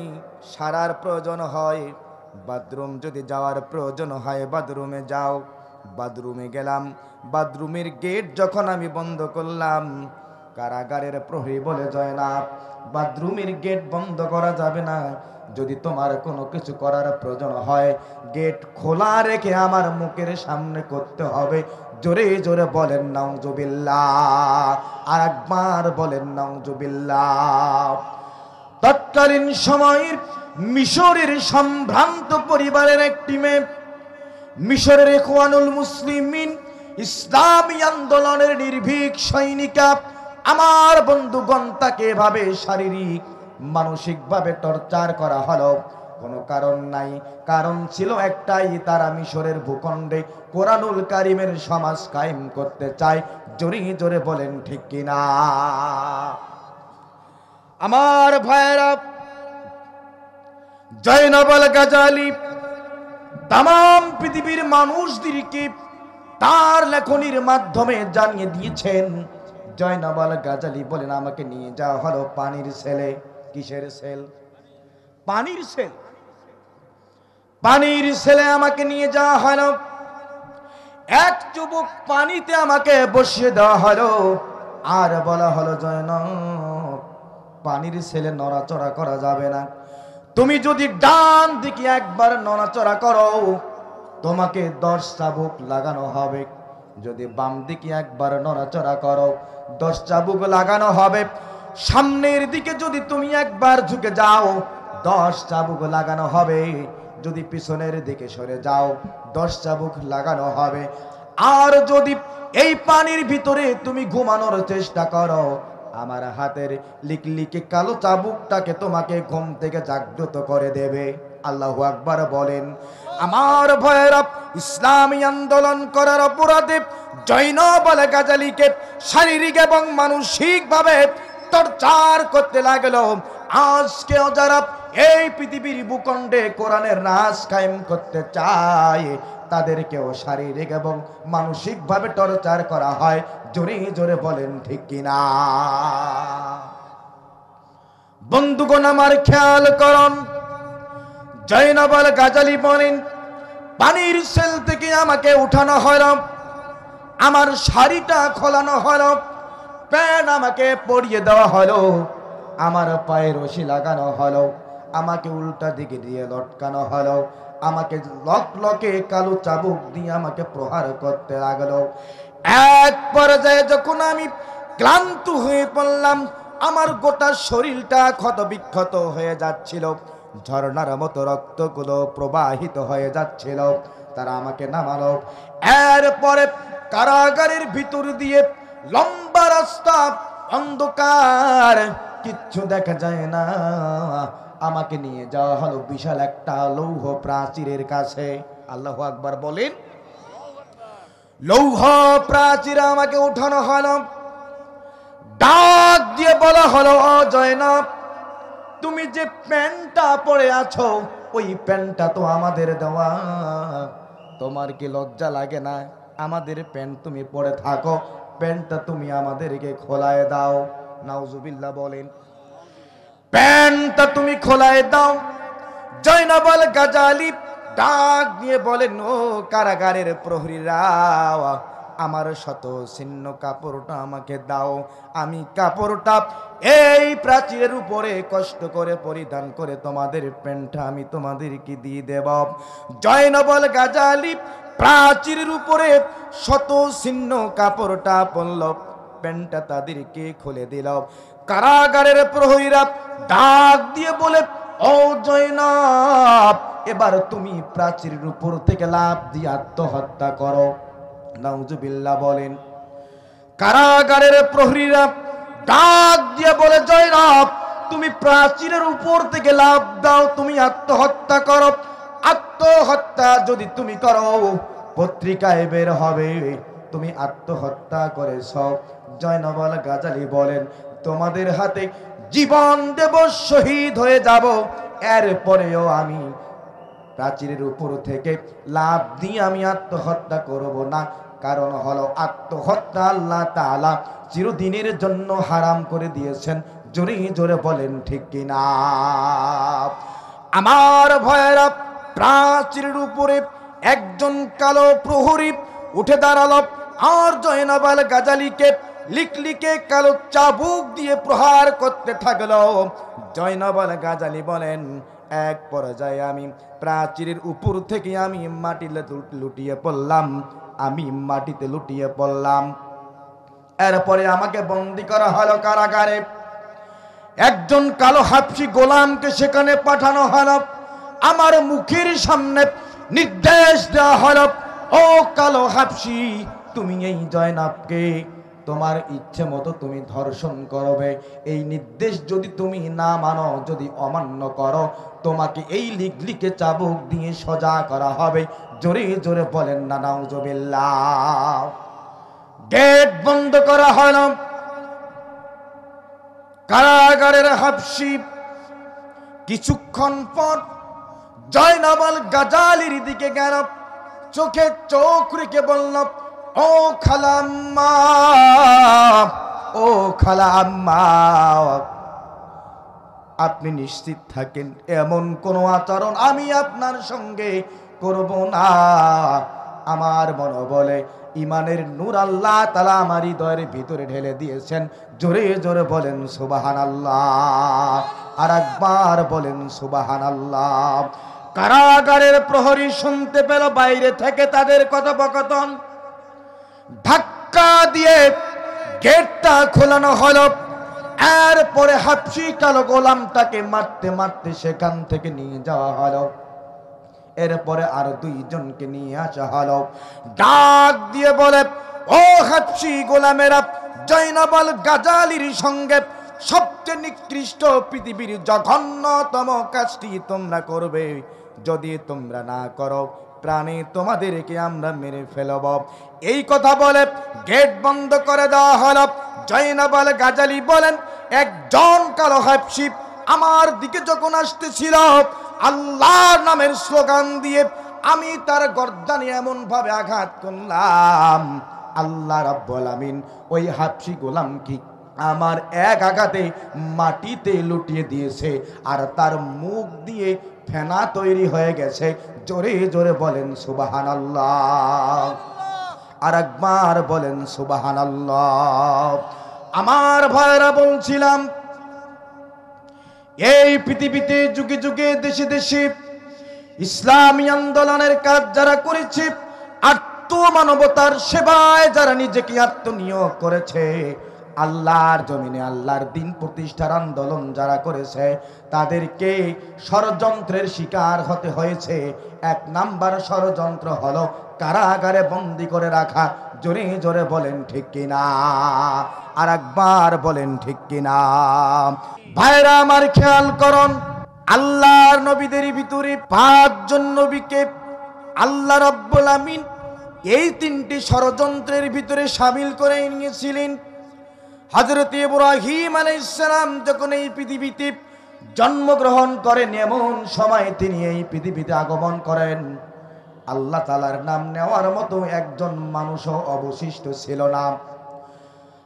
সারার প্রয়োজন হয়, বাথরুম যদি যাওয়ার প্রয়োজন হয় বাথরুমে যাও। বাথরুমে গেলাম, বাথরুমের গেট যখন আমি বন্ধ করলাম, কারাগারের প্রহরী বলে, জয়নাব বাথরুমের গেট বন্ধ করা যাবে না, যদি তোমার কোনো কিছু করার প্রয়োজন হয় গেট খোলা রেখে আমার মুখের সামনে করতে হবে। জোরে জোরে বলেন নাউজুবিল্লাহ, আর একবার বলেন নাউজুবিল্লাহ। তৎকালীন সময়ের মিশরের সম্ভ্রান্ত পরিবারের একটি মেয়ে, মিশরের ইখওয়ানুল মুসলিমিন ইসলামী আন্দোলনের নির্ভীক সৈনিকা, আমার বন্ধুগণ তাকে এভাবে শারীরিক মানসিকভাবে টর্চার করা হলো। কোনো কারণ নাই, কারণ ছিল একটাই, তারা মিশরের ভূখণ্ডে কোরআনুল কারীমের সমাজ কায়েম করতে চায়। জোরে জোরে বলেন ঠিক কিনা? আমার ভাইয়েরা, জয়নব আল গাজালি তাম পৃথিবীর মানুষদেরকে তার লেখনীর মাধ্যমে জানিয়ে দিয়েছেন। জয়নব আল গাজালি বলেন, আমাকে নিয়ে যাওয়া হলো পানির সেলে। কিসের সেল? পানির সেল। পানির সেলে আমাকে নিয়ে যাওয়া হলো। এক চুবুক পানিতে আমাকে বসিয়ে দেওয়া হলো, আর বলা হলো, জয়নব পানির সেলে নড়াচড়া করা যাবে না। তুমি যদি ডান দিকে একবার নড়াচড়া করো তোমাকে 10 চাবুক লাগানো হবে, যদি বাম দিকে একবার নড়াচড়া করো 10 চাবুক লাগানো হবে। সামনের দিকে যদি তুমি একবার ঝুঁকে যাও 10 চাবুক লাগানো হবে, যদি পিছনের দিকে সরে যাও 10 চাবুক লাগানো হবে। আর যদি এই পানির ভিতরে তুমি ঘুমানোর চেষ্টা করো, আমার হাতের লিকলিকে কালো চাবুকটাকে তোমাকে ঘুম থেকে জাগ্রত করে দেবে। আল্লাহু আকবার বলেন। আমার ভাইয়েরা, ইসলামী আন্দোলন করার অপরাধে জয়নব আল গাজালিকে শারীরিক এবং মানসিকভাবে টর্চার করতে লাগলো। আজকেও যারা এই পৃথিবীর ভূখণ্ডে কোরআনের রাজ কায়েম করতে চায় তাদেরকেও শারীরিক এবং মানসিকভাবে টর্চার করা হয়। জোরে জোরে বলেন ঠিক কিনা? বন্ধুগণ আমার খেয়াল করুন, জয়নব আল গাজালি বলেন, পানির সেল থেকে আমাকে উঠানো হলো, আমার শাড়িটা খোলানো হলো, প্যান্ট আমাকে পরিয়ে দেওয়া হলো, আমার পায়ে রশি লাগানো হলো, আমাকে উল্টা দিকে দিয়ে লটকানো হলো, আমাকে লকে কালো চাবুক দিয়ে আমাকে প্রহার করতে লাগলো। এক পর্যায়ে যখন আমি ক্লান্ত হয়ে পড়লাম, আমার গোটা শরীরটা ক্ষত বিক্ষত হয়ে যাচ্ছিল, ঝর্ণার মতো রক্তগুলো প্রবাহিত হয়ে যাচ্ছিল, তারা আমাকে নামালো। এরপরে কারাগারের ভিতর দিয়ে লম্বা রাস্তা, অন্ধকার, কিচ্ছু দেখা যায় না, আমাকে নিয়ে যাওয়া হলো বিশাল একটা লৌহ প্রাচীরের কাছে। আল্লাহু আকবার বলেন। লৌহ প্রাচীরে আমাকে উঠানো হলো, ডাক দিয়ে বলা হলো, ও জয়নব তুমি যে প্যান্টটা পরে আছো ওই প্যান্টটা তো আমাদের দেওয়া, তোমার কি লজ্জা লাগে না? আমাদের প্যান্ট তুমি পরে থাকো, প্যান্টটা তুমি আমাদেরকে খোলায় দাও। নাউজুবিল্লাহ বলেন। প্যান্টটা তুমি খোলায় দাও। জয়নব আল গাজালি ডাক দিয়ে বলেন, ও কারাগারের প্রহরীরা, আমার শত ছিন্ন কাপড়টা আমাকে দাও, আমি কাপড়টা এই প্রাচীরের উপরে কষ্ট করে পরিধান করে তোমাদের প্যান্টটা আমি তোমাদেরকে দিয়ে দেব। জয়নব আল গাজালি প্রাচীরের উপরে শত ছিন্ন কাপড়টা পরল, প্যান্টটা তাদেরকে খুলে দিল। কারাগারের প্রহরীরা ডাক দিয়ে বলে, ও জয়নব এবার তুমি প্রাচীরের উপর থেকে লাফ দিয়ে আত্মহত্যা করো। নাউজুবিল্লাহ বলেন। কারাগারের প্রহরীরা ডাক দিয়ে বলে, জয়নব তুমি প্রাচীরের উপর থেকে লাফ দাও, তুমি আত্মহত্যা করো। আত্মহত্যা যদি তুমি করো পত্রিকায় বের হবে তুমি আত্মহত্যা করেছ। জয়নব আল গাজালি বলেন, তোমাদের হাতে জীবন দেব, শহীদ হয়ে যাব, এরপরেও আমি প্রাচীরের উপর থেকে লাফ দিয়ে আমি আত্মহত্যা করব না। কারণ হলো আত্মহত্যা আল্লাহ তাআলা চিরদিনের জন্য হারাম করে দিয়েছেন। জোরে জোরে বলেন ঠিক কিনা? আমার ভয়েরা, প্রাচীরের উপরে একজন কালো প্রহরী উঠে দাঁড়ালো আর জয়নাব আল গাজালিকে লিকলিকে কালো চাবুক দিয়ে প্রহার করতে থাকলো। জয়নাব আল গাজালি বলেন, এক পর্যায়ে আমি প্রাচীরের উপর থেকে আমি মাটিতে লুটিয়ে পড়লাম, আমি মাটিতে লুটিয়ে পড়লাম। এরপরে আমাকে বন্দী করা হলো কারাগারে। একজন কালো হাবশী গোলামকে সেখানে পাঠানো হলো। আমার মুখের সামনে নির্দেশ দেওয়া হলো, ও কালো হাবশী, তুমি এই জয়নাবকে তোমার ইচ্ছে মতো তুমি ধর্ষণ করবে। এই নির্দেশ যদি তুমি না মানো, যদি অমান্য করো, তোমাকে এই লিকলিকে চাবুক দিয়ে সোজা করা হবে। জোরে জোরে বলেন না নাউজুবিল্লাহ। গেট বন্ধ করা হলো। কারাগারের হাবশী কিছুক্ষণ পর জয়নাব আল গাজালির দিকে গেল, চোখে চোখ রেখে বলল, ও খালাম্মা, ও খালাম্মা, আপনি নিশ্চিত থাকেন এমন কোন আচরণ আমি আপনার সঙ্গে করব না। আমার মনে বলে ইমানের নূর আল্লাহ তাআলা আমার হৃদয়ের ভিতরে ঢেলে দিয়েছেন। জোরে জোরে বলেন সুবহানাল্লাহ, আর একবার বলেন সুবহানাল্লাহ। কারাগারের প্রহরী শুনতে পেল বাইরে থেকে তাদের কথোপকথন। ধাক্কা দিয়ে গেটটা খোলানো হলো। এরপরে হাবশী কালো গোলামটাকে মারতে মারতে সেখান থেকে নিয়ে যাওয়া হলো। এরপরে আর দুইজনকে নিয়ে আসা হলো। ডাক দিয়ে বলে, ও হাবশী গোলামেরা, জয়নাব আল গাজালির সঙ্গে সবচেয়ে নিকৃষ্ট পৃথিবীর জঘন্যতম কাজটি তোমরা করবে। যদি তোমরা না করো, প্রাণে তোমাদেরকে আমরা মেরে ফেলব। এই কথা বলে গেট বন্ধ করে দেওয়া হলো। জয়নাব আল গাজালি বলেন, একজন কালো হাবশী আমার দিকে যখন আসতেছিল, আল্লাহর নামের স্লোগান দিয়ে আমি তার গর্দানে এমন ভাবে আঘাত করলাম, আল্লাহ রাব্বুল আমিন ওই হাবশী গোলামকে আমার এক আঘাতে মাটিতে লুটিয়ে দিয়েছে, আর তার মুখ দিয়ে ফেনা তৈরি হয়ে গেছে। জোরে জোরে বলেন সুবহানাল্লাহ, আর একবার বলেন সুবহানাল্লাহ। আমার ভাইরা, বলছিলাম এই পৃথিবীতে যুগে যুগে দেশে দেশে ইসলামী আন্দোলনের কাজ যারা করেছে, আত্মমানবতার সেবায় যারা নিজেকে আত্মনিয়োগ করেছে, আল্লাহর জমিনে আল্লাহর দিন প্রতিষ্ঠার আন্দোলন যারা করেছে, তাদেরকে ষড়যন্ত্রের শিকার হতে হয়েছে। এক নাম্বার ষড়যন্ত্র হলো কারাগারে বন্দী করে রাখা। জোরে জোরে বলেন ঠিক কিনা? আর একবার বলেন ঠিক কিনা? ভাইরা আমার, খেয়াল করুন, আল্লাহর নবীদের ভিতরে 5 জন নবীকে আল্লাহ রাব্বুল আমিন এই 3টি ষড়যন্ত্রের ভিতরে শামিল করে নিয়েছিলেন। হযরত ইব্রাহিম আলাইহিস সালাম যখন এই পৃথিবীতে জন্মগ্রহণ করেন, এমন সময় তিনি এই পৃথিবীতে আগমন করেন, আল্লাহ তাআলার নাম নেওয়ার মতো একজন মানুষও অবশিষ্ট ছিল না।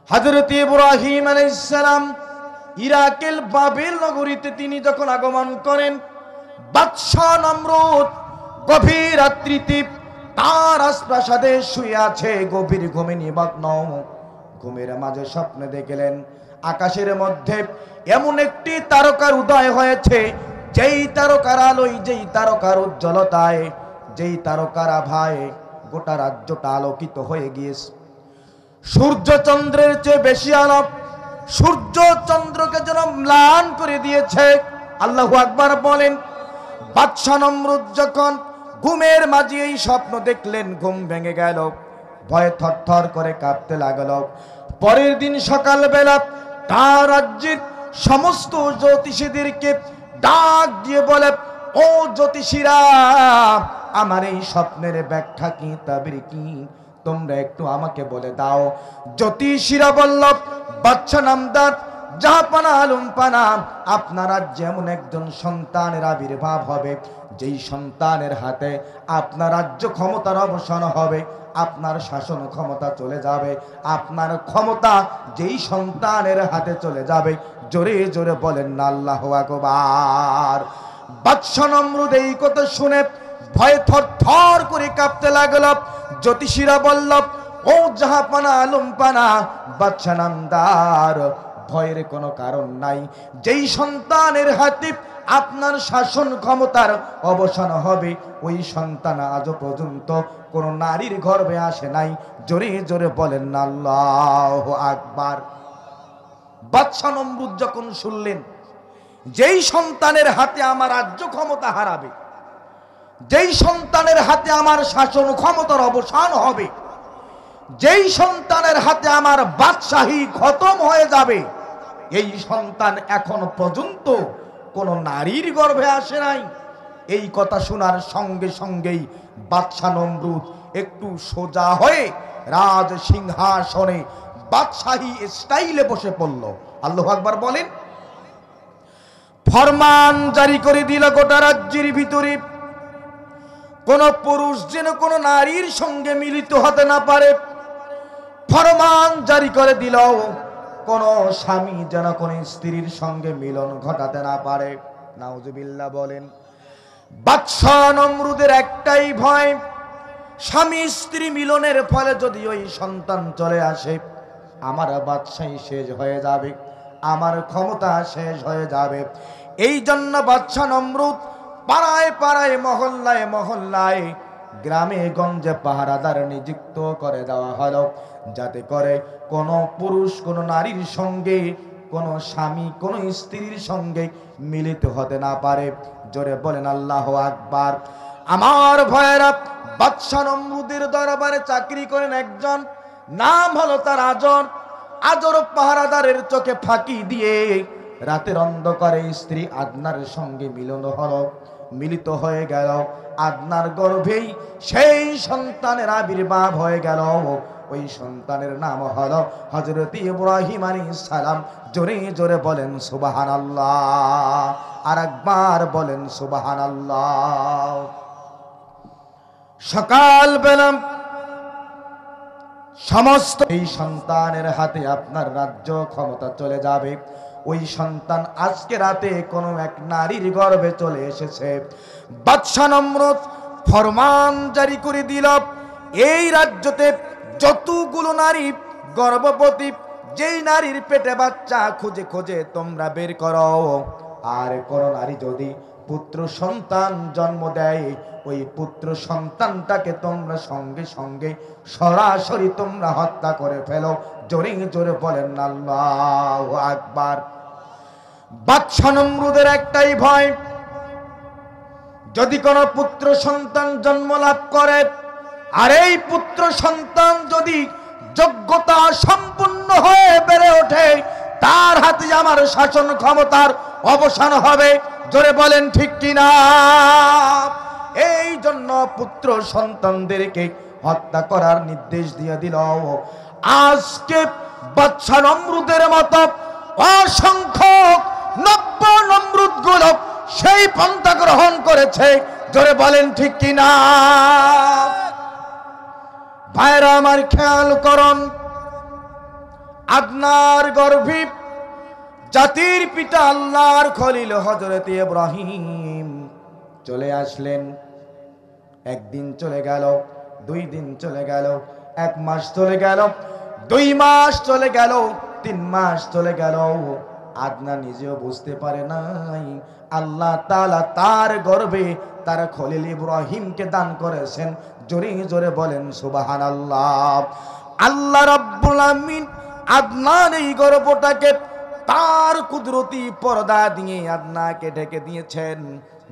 হযরত ইব্রাহিম আলাইহিস সালাম ইরাকের বাবেল নগরীতে তিনি যখন আগমন করেন, বাদশা নমরুদ গভীর রাত্রিতে তার রাজপ্রাসাদে শুয়ে আছে, গভীর ঘুমে নিমগ্ন। ঘুমের মাঝে স্বপ্নে দেখলেন আকাশের মধ্যে এমন একটি তারকার উদয় হয়েছে, যেই তারকার আলোয়, যেই তারকার উজ্জ্বলতায়, যেই তারকার আভায় গোটা রাজ্যটা আলোকিত হয়ে গিয়েছে। সূর্য চন্দ্রের চেয়ে বেশি আলো সূর্য চন্দ্রকে যেন ম্লান করে দিয়েছে। আল্লাহু আকবার বলেন। বাদশা নমরুদ যখন ঘুমের মাঝে এই স্বপ্ন দেখলেন, ঘুম ভেঙে গেল, ভয়ে থরথর করে কাঁপতে লাগলো। পরের দিন সকালবেলা তার রাজ্যের সমস্ত জ্যোতিষীদেরকে ডাক দিয়ে বলে, ও জ্যোতিষীরা, আমার এই স্বপ্নের ব্যাখ্যা কি, তাবির কি, তোমরা একটু আমাকে বলে দাও। জ্যোতিষীরা বলল, বাদশা নামদার, জাহাপানা আলুমপানা, আপনারা যেমন একজন সন্তানের আবির্ভাব হবে, যেই সন্তানের হাতে আপনার রাজ্য ক্ষমতার অবসান হবে, আপনার শাসন ক্ষমতা চলে যাবে, আপনার ক্ষমতা যেই সন্তানের হাতে চলে যাবে, জোরে জোরে বলেন না আল্লাহু আকবার। বাদশা নমরুদ এই কথা শুনে ভয়ে থরথর করে কাঁপতে লাগল। জ্যোতিষীরা বলল, ও জাহাপানা আলুমপানা, বাদশা নামদার, ভয়ের কোনো কারণ নাই। যেই সন্তানের হাতে আপনার শাসন ক্ষমতার অবসান হবে, ওই সন্তান আজও পর্যন্ত কোন নারীর গর্ভে আসে নাই। জোরে জোরে বলেন না আল্লাহু আকবার। বাদশা নমরুদ যখন শুনলেন যেই সন্তানের হাতে আমার রাজ্য ক্ষমতা হারাবে, যেই সন্তানের হাতে আমার শাসন ক্ষমতার অবসান হবে, যেই সন্তানের হাতে আমার বাদশাহী খতম হয়ে যাবে, এই সন্তান এখন পর্যন্ত কোন নারীর গর্ভে আসে নাই। এই কথা শোনার সঙ্গে সঙ্গেই বাদশা নমরুদ একটু সোজা হয়ে রাজ সিংহাসনে বাদশাহী স্টাইলে বসে পড়ল। আল্লাহু আকবার বলেন। ফরমান জারি করে দিল গোটা রাজ্যের ভিতরে কোন পুরুষ যেন কোন নারীর সঙ্গে মিলিত হতে না পারে। ফরমান জারি করে দিল কোন স্বামী যেন কোন স্ত্রীর সঙ্গে মিলন ঘটাতে না পারে। নাউজুবিল্লাহ বলেন। বাদশা নমরুদের একটাই ভয়, স্বামী স্ত্রী মিলনের ফলে যদি ওই সন্তান চলে আসে, আমার বাদশাহী শেষ হয়ে যাবে, আমার ক্ষমতা শেষ হয়ে যাবে। এই জন্য বাদশা নমরুদ পাড়ায় পাড়ায়, মহল্লায় মহল্লায়, গ্রামে গঞ্জে পাহারাদার নিযুক্ত করে দেওয়া হলো, যাতে করে কোন পুরুষ কোন নারীর সঙ্গে, কোন স্বামী কোন স্ত্রীর সঙ্গে মিলিত হতে না পারে। জোরে বলেন আল্লাহু আকবার। আমার ভয়েরা, বাদশা নমরুদের দরবারে চাকরি করেন একজন, নাম হলো তার আজর। আজর পাহারাদারের চোখে ফাঁকি দিয়ে রাতের অন্ধকারে স্ত্রী আদনার সঙ্গে মিলিত হয়ে গেল। আদনার গর্ভেই সেই সন্তানের আবির্ভাব হয়ে গেল। ওই সন্তানের নাম হলো হযরত ইব্রাহিম আলাইহিস সালাম। জোরে জোরে বলেন সুবহানাল্লাহ, আর একবার বলেন সুবহানাল্লাহ। সকাল বেলা সমস্ত এই সন্তানের হাতে আপনার রাজ্য ক্ষমতা চলে যাবে। ওই সন্তান আজকে রাতে কোনো এক নারীর গর্ভে চলে এসেছে। বাদশা নমরুদ ফরমান জারি করে দিল, এই রাজ্যতে যতগুলো নারী গর্ভবতী, যেই নারীর পেটে বাচ্চা খুঁজে খুঁজে তোমরা বের করো, আর কোন নারী যদি পুত্র সন্তান জন্ম দেয়, ওই পুত্র সন্তানটাকে তোমরা সঙ্গে সঙ্গে সরাসরি তোমরা হত্যা করে ফেলো। জোরে জোরে বলেন আল্লাহু আকবার। বাদশা নমরুদের একটাই ভয়, যদি কোন পুত্র সন্তান জন্ম লাভ করে, আর এই পুত্র সন্তান যদি যোগ্যতা সম্পূর্ণ হয়ে বেড়ে ওঠে, তার হাতে আমার শাসন ক্ষমতার অবসান হবে। জোরে বলেন ঠিক কিনা। এই জন্য পুত্র সন্তানদেরকে হত্যা করার নির্দেশ দিয়ে দিল। আজকে বাদশা নমরুদের মতো অসংখ্য নব্য নমরুদ গুলো সেই পন্থা গ্রহণ করেছে। জোরে বলেন ঠিক কিনা। ভাইরা আমার খেয়াল করুন, আদনার গর্ভে জাতির পিতা আল্লাহর খলিল হযরত ইব্রাহিম চলে আসলেন। একদিন চলে গেল, 2 দিন চলে গেল, 1 মাস চলে গেল, 2 মাস চলে গেল, 3 মাস চলে গেল। আদনা নিজেও বুঝতে পারে নাই আল্লাহ তাআলা তার গর্ভে তার খলিল ইব্রাহিমকে দান করেছেন। জোরে জোরে বলেন সুবহানাল্লাহ। আল্লাহ রাব্বুল আমিন আদনার এই গর্ভটাকে তার কুদরতি পর্দা দিয়ে আদনাকে ঢেকে দিয়েছেন,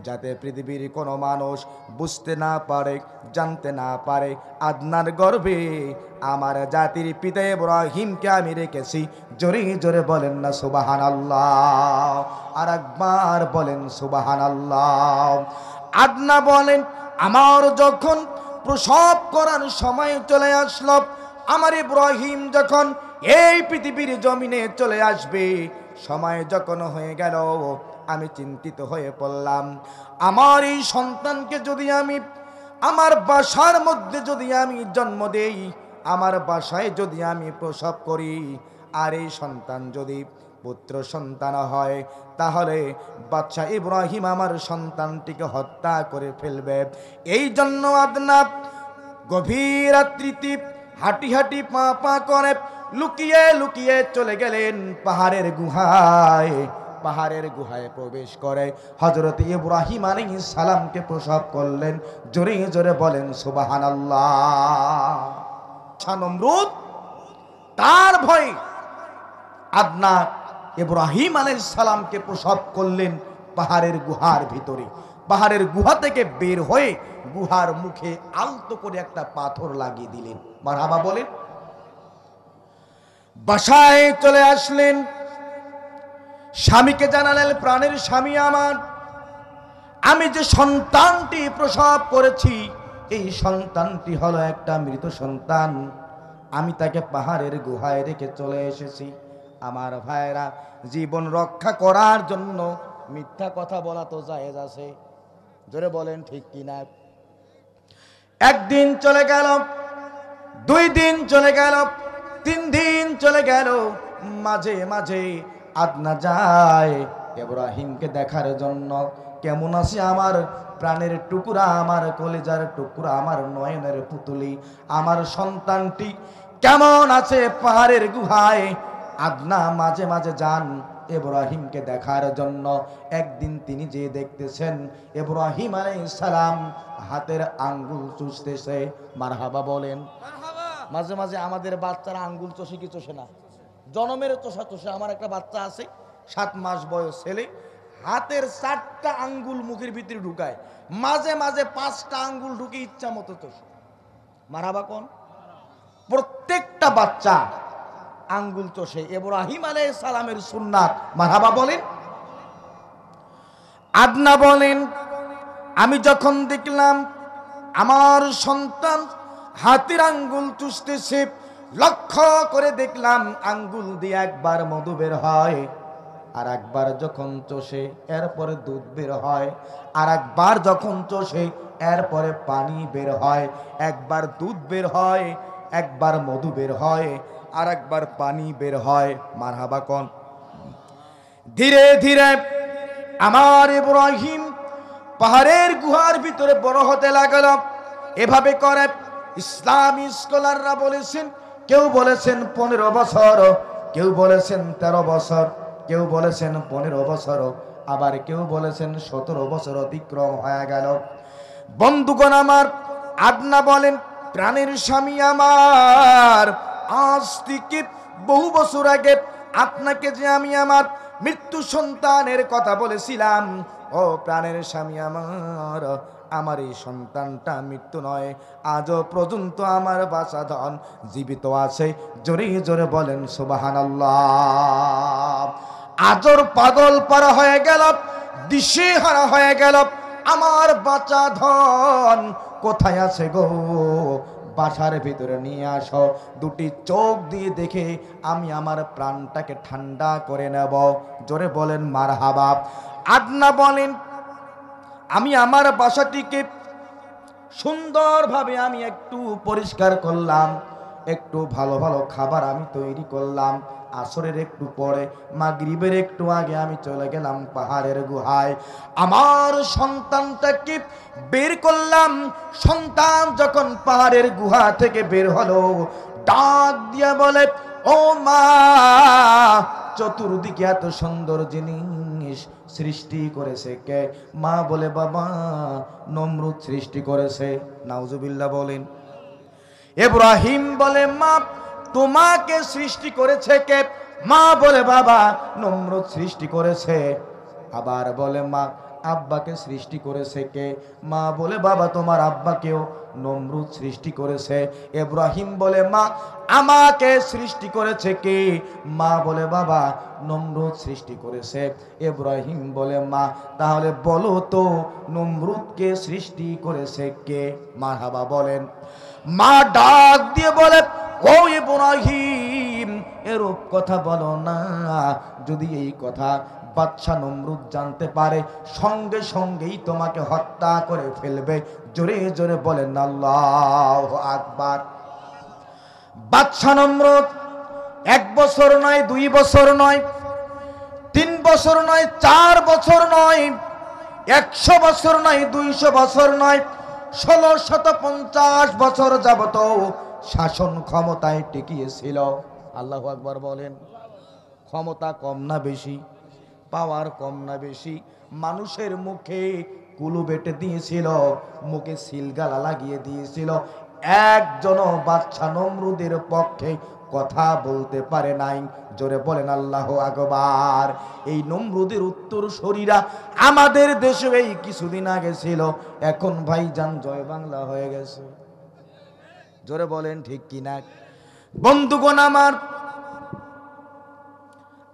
যাতে পৃথিবীর কোনো মানুষ বুঝতে না পারে, জানতে না পারে আদনার গর্ভে আমার জাতির পিতা ইব্রাহিমকে আমি রেখেছি। জোরে জোরে বলেন না সুবহানাল্লাহ, আর একবার বলেন সুবহানাল্লাহ। আদনা বলেন, আমার যখন প্রসব করার সময় চলে আসলো, আমার ইব্রাহিম যখন এই পৃথিবীর জমিনে চলে আসবে। সময় যখন হয়ে গেল আমি চিন্তিত হয়ে পড়লাম, আমার এই সন্তানকে যদি আমি আমার বাসার মধ্যে যদি আমি জন্ম দেই, আমার বাসায় যদি আমি প্রসব করি, আর এই সন্তান যদি পুত্র সন্তান হয়, তাহলে বাদশা ইব্রাহিম আমার সন্তানটিকে হত্যা করে ফেলবে। এই জন্য আদনাব গভীর রাত্রিতে হাঁটি হাঁটি পা পা করে লুকিয়ে লুকিয়ে চলে গেলেন পাহাড়ের গুহায়। পাহাড়ের গুহায় প্রবেশ করে হযরত ইব্রাহিম আলাইহিস সালামকে প্রসব করলেন। জোরে জোরে বলেন সুবহানাল্লাহ। নমরুদ তার ভয়ে আদনা ইব্রাহিম আলাইহিস সালামকে প্রসব করলেন পাহাড়ের গুহার ভিতরে। পাহাড়ের গুহা থেকে বের হয়ে গুহার মুখে আলতো করে একটা পাথর লাগিয়ে দিলেন। মারহাবা বলেন। বাসায় চলে আসলেন, স্বামীকে জানালেন, প্রাণের স্বামী আমার, আমি যে সন্তানটি প্রসব করেছি এই সন্তানটি হলো একটা মৃত সন্তান। আমি তাকে পাহাড়ের গুহায় রেখে চলে এসেছি। আমার ভাইরা, জীবন রক্ষা করার জন্য মিথ্যা কথা বলা তো জায়েজ আছে? জোরে বলেন ঠিক কিনা? একদিন চলে গেল, 2 দিন চলে গেল, 3 দিন চলে গেল। মাঝে মাঝে আদনা যায় ইব্রাহিমকে দেখার জন্য। কেমন আছে আমার প্রাণের টুকরা, আমার কলিজার টুকরা, আমার নয়নের পুতুলি, আমার সন্তানটি কেমন আছে? পাহাড়ের গুহায় আদনা মাঝে মাঝে যান ইব্রাহিমকে দেখার জন্য। একদিন তিনি যে দেখতেছেন ইব্রাহিম আলাইহিস সালাম হাতের আঙ্গুল চুষতেছে। মারহাবা বলেন। মাঝে মাঝে আমাদের বাচ্চারা আঙ্গুল চষে কি চষে না? জনমের চষা চষে। আমার একটা বাচ্চা আছে 7 মাস বয়স ছেলে, হাতের 4টা আঙ্গুল মুখের ভিতরে ঢুকায়, মাঝে মাঝে 5টা আঙ্গুল ঢুকে ইচ্ছা মতো চষে। মারহাবা কোন? প্রত্যেকটা বাচ্চা আঙ্গুল চষে, ইব্রাহিম আলাইহিস সালামের সুন্নাত। মারহাবা বলেন। আদনা বলেন, আমি যখন দেখলাম আমার সন্তান হাতের আঙ্গুল চুষতেছে, লক্ষ্য করে দেখলাম আঙ্গুল দিয়ে একবার মধু বের হয়, আর একবার যখন চষে এরপরে দুধ বের হয়, আর একবার যখন চষে এরপরে পানি বের হয়। একবার দুধ বের হয়, একবার মধু বের হয়, আর একবার পানি বের হয়। মারহাবা কোন? ধীরে ধীরে আমার ইব্রাহিম পাহাড়ের গুহার ভিতরে বড় হতে লাগল। এভাবে করে ইসলামী স্কলাররা বলেছেন, কেউ বলেছেন 15 বছর, কেউ বলেছেন 13 বছর, কেউ বলেছেন 15 বছর, আবার কেউ বলেছেন 17 বছর অতিক্রম হয়ে গেল। বন্ধুগণ আমার, আদনা বলেন, প্রাণের স্বামী আমার, আজ থেকে বহু বছর আগে আপনাকে যে আমি আমার মৃত্যু সন্তানের কথা বলেছিলাম, ও প্রাণের স্বামী আমার, আমার এই সন্তানটা মৃত্যু নয়, আজও পর্যন্ত আমার বাচ্চাধন জীবিত আছে। জোরে জোরে বলেন সুবহানাল্লাহ। আজর পাগল পারা হয়ে গেল, দিশেহারা হয়ে গেল, আমার বাচ্চাধন কোথায় আছে গো? বাসার ভিতরে নিয়ে আসো, 2টি চোখ দিয়ে দেখে আমি আমার প্রাণটাকে ঠান্ডা করে নেব। জোরে বলেন মারহাবা। আদনা বলেন, আমি আমার বাসাটিকে সুন্দরভাবে আমি একটু পরিষ্কার করলাম, একটু ভালো ভালো খাবার আমি তৈরি করলাম। আসরের একটু পরে, মাগরিবের একটু আগে আমি চলে গেলাম পাহাড়ের গুহায়। আমার সন্তানটাকে বের করলাম। সন্তান যখন পাহাড়ের গুহা থেকে বের হলো, ডাক দিয়ে বলে, ও মা, চতুর্দিকে এত সুন্দর জিনিস সৃষ্টি করেছে কে? মা বলে, বাবা, নমরুদ সৃষ্টি করেছে। নাউজুবিল্লাহ বলেন। ইব্রাহিম বলে, মা, তোমাকে সৃষ্টি করেছে কে? মা বলে, বাবা, নমরুদ সৃষ্টি করেছে। আবার বলে, মা, আব্বাকে সৃষ্টি করেছে কে? মা বলে, বাবা, তোমার আব্বাকেও নমরুদ সৃষ্টি করেছে। ইব্রাহিম বলে, মা, আমাকে সৃষ্টি করেছে কে? মা বলে, বাবা, নমরুদ সৃষ্টি করেছে। ইব্রাহিম বলে, মা, তাহলে বলো তো নমরুদকে সৃষ্টি করেছে কে? মারহাবা বলেন। মা ডাক দিয়ে বলে, ও ইব্রাহিম, এরূপ কথা বলো না। যদি এই কথা বাদশা নমরুদ জানতে পারে, সঙ্গে সঙ্গেই তোমাকে হত্যা করে ফেলবে। জোরে জোরে বলেন আল্লাহু আকবার। বাদশা নমরুদ 1 বছর নয়, 2 বছর নয়, 3 বছর নয়, 4 বছর নয়, 100 বছর নয়, 200 বছর নয়, 1650 বছর যাবত শাসন ক্ষমতায় টিকিয়েছিল। আল্লাহু আকবার বলেন। ক্ষমতা কম না বেশি? পাওয়ার কম না বেশি? মানুষের মুখে কুলু বেটে দিয়েছিল, মুখে সিলগালা লাগিয়ে দিয়েছিল। একজনও বাদশা নমরুদের পক্ষে কথা বলতে পারে নাই। জোরে বলেন আল্লাহু আকবার। এই নমরুদের উত্তরসূরিরা আমাদের দেশে এই কিছুদিন আগে ছিল, এখন ভাইজান জয় বাংলা হয়ে গেছে। জোরে বলেন ঠিক কিনা? বন্ধুগণ আমার,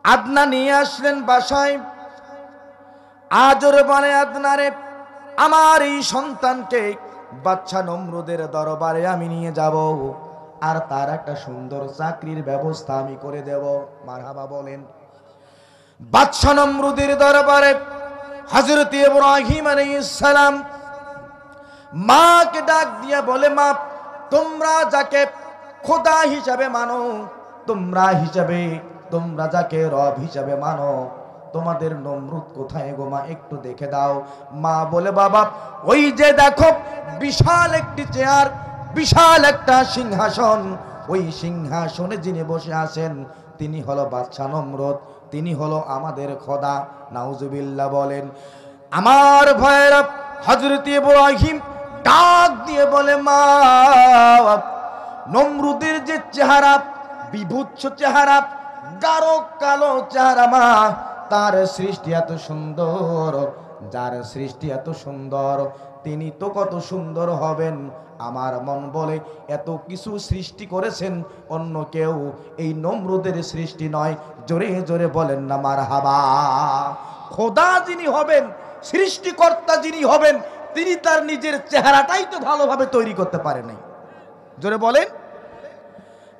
আদনা নিয়ে আসলেন বাসায়। আজরে বলে আদনারে, আমার এই সন্তানকে বাদশা নমরুদের দরবারে আমি নিয়ে যাব, আর তার একটা সুন্দর চাকরির ব্যবস্থা আমি করে দেব। মারহাবা বলেন। বাদশা নমরুদের দরবারে হযরত ইব্রাহিম আলাইহিস সালাম মাকে ডাক দিয়ে বলে, মা, তোমরা যাকে খোদা হিসাবে মানো, তোমরা যাকে রব হিসাবে মানো, তোমাদের নমরুদ কোথায় গো মা, একটু দেখে দাও। মা বলে, বাবা, ওই যে দেখো বিশাল একটি চেয়ার, বিশাল একটা সিংহাসন, ওই সিংহাসনে যিনি বসে আছেন তিনি হলো বাদশা নমরুদ, তিনি হলো আমাদের খোদা। নাউজুবিল্লাহ বলেন। আমার ভাইরা, হযরত ইব্রাহিম ডাক দিয়ে বলে, মা, নমরুদের যে চেহারা, বিভৎস চেহারা, গাঢ় কালো চেহারা, মা, তার সৃষ্টি এত সুন্দর, যার সৃষ্টি এত সুন্দর তিনি তো কত সুন্দর হবেন। আমার মন বলে এত কিছু সৃষ্টি করেছেন অন্য কেউ, এই নমরুদের সৃষ্টি নয়। জোরে জোরে বলেন না মারহাবা। খোদা যিনি হবেন, সৃষ্টিকর্তা যিনি হবেন, তিনি তার নিজের চেহারাটাই তো ভালোভাবে তৈরি করতে পারে নাই। জোরে বলেন।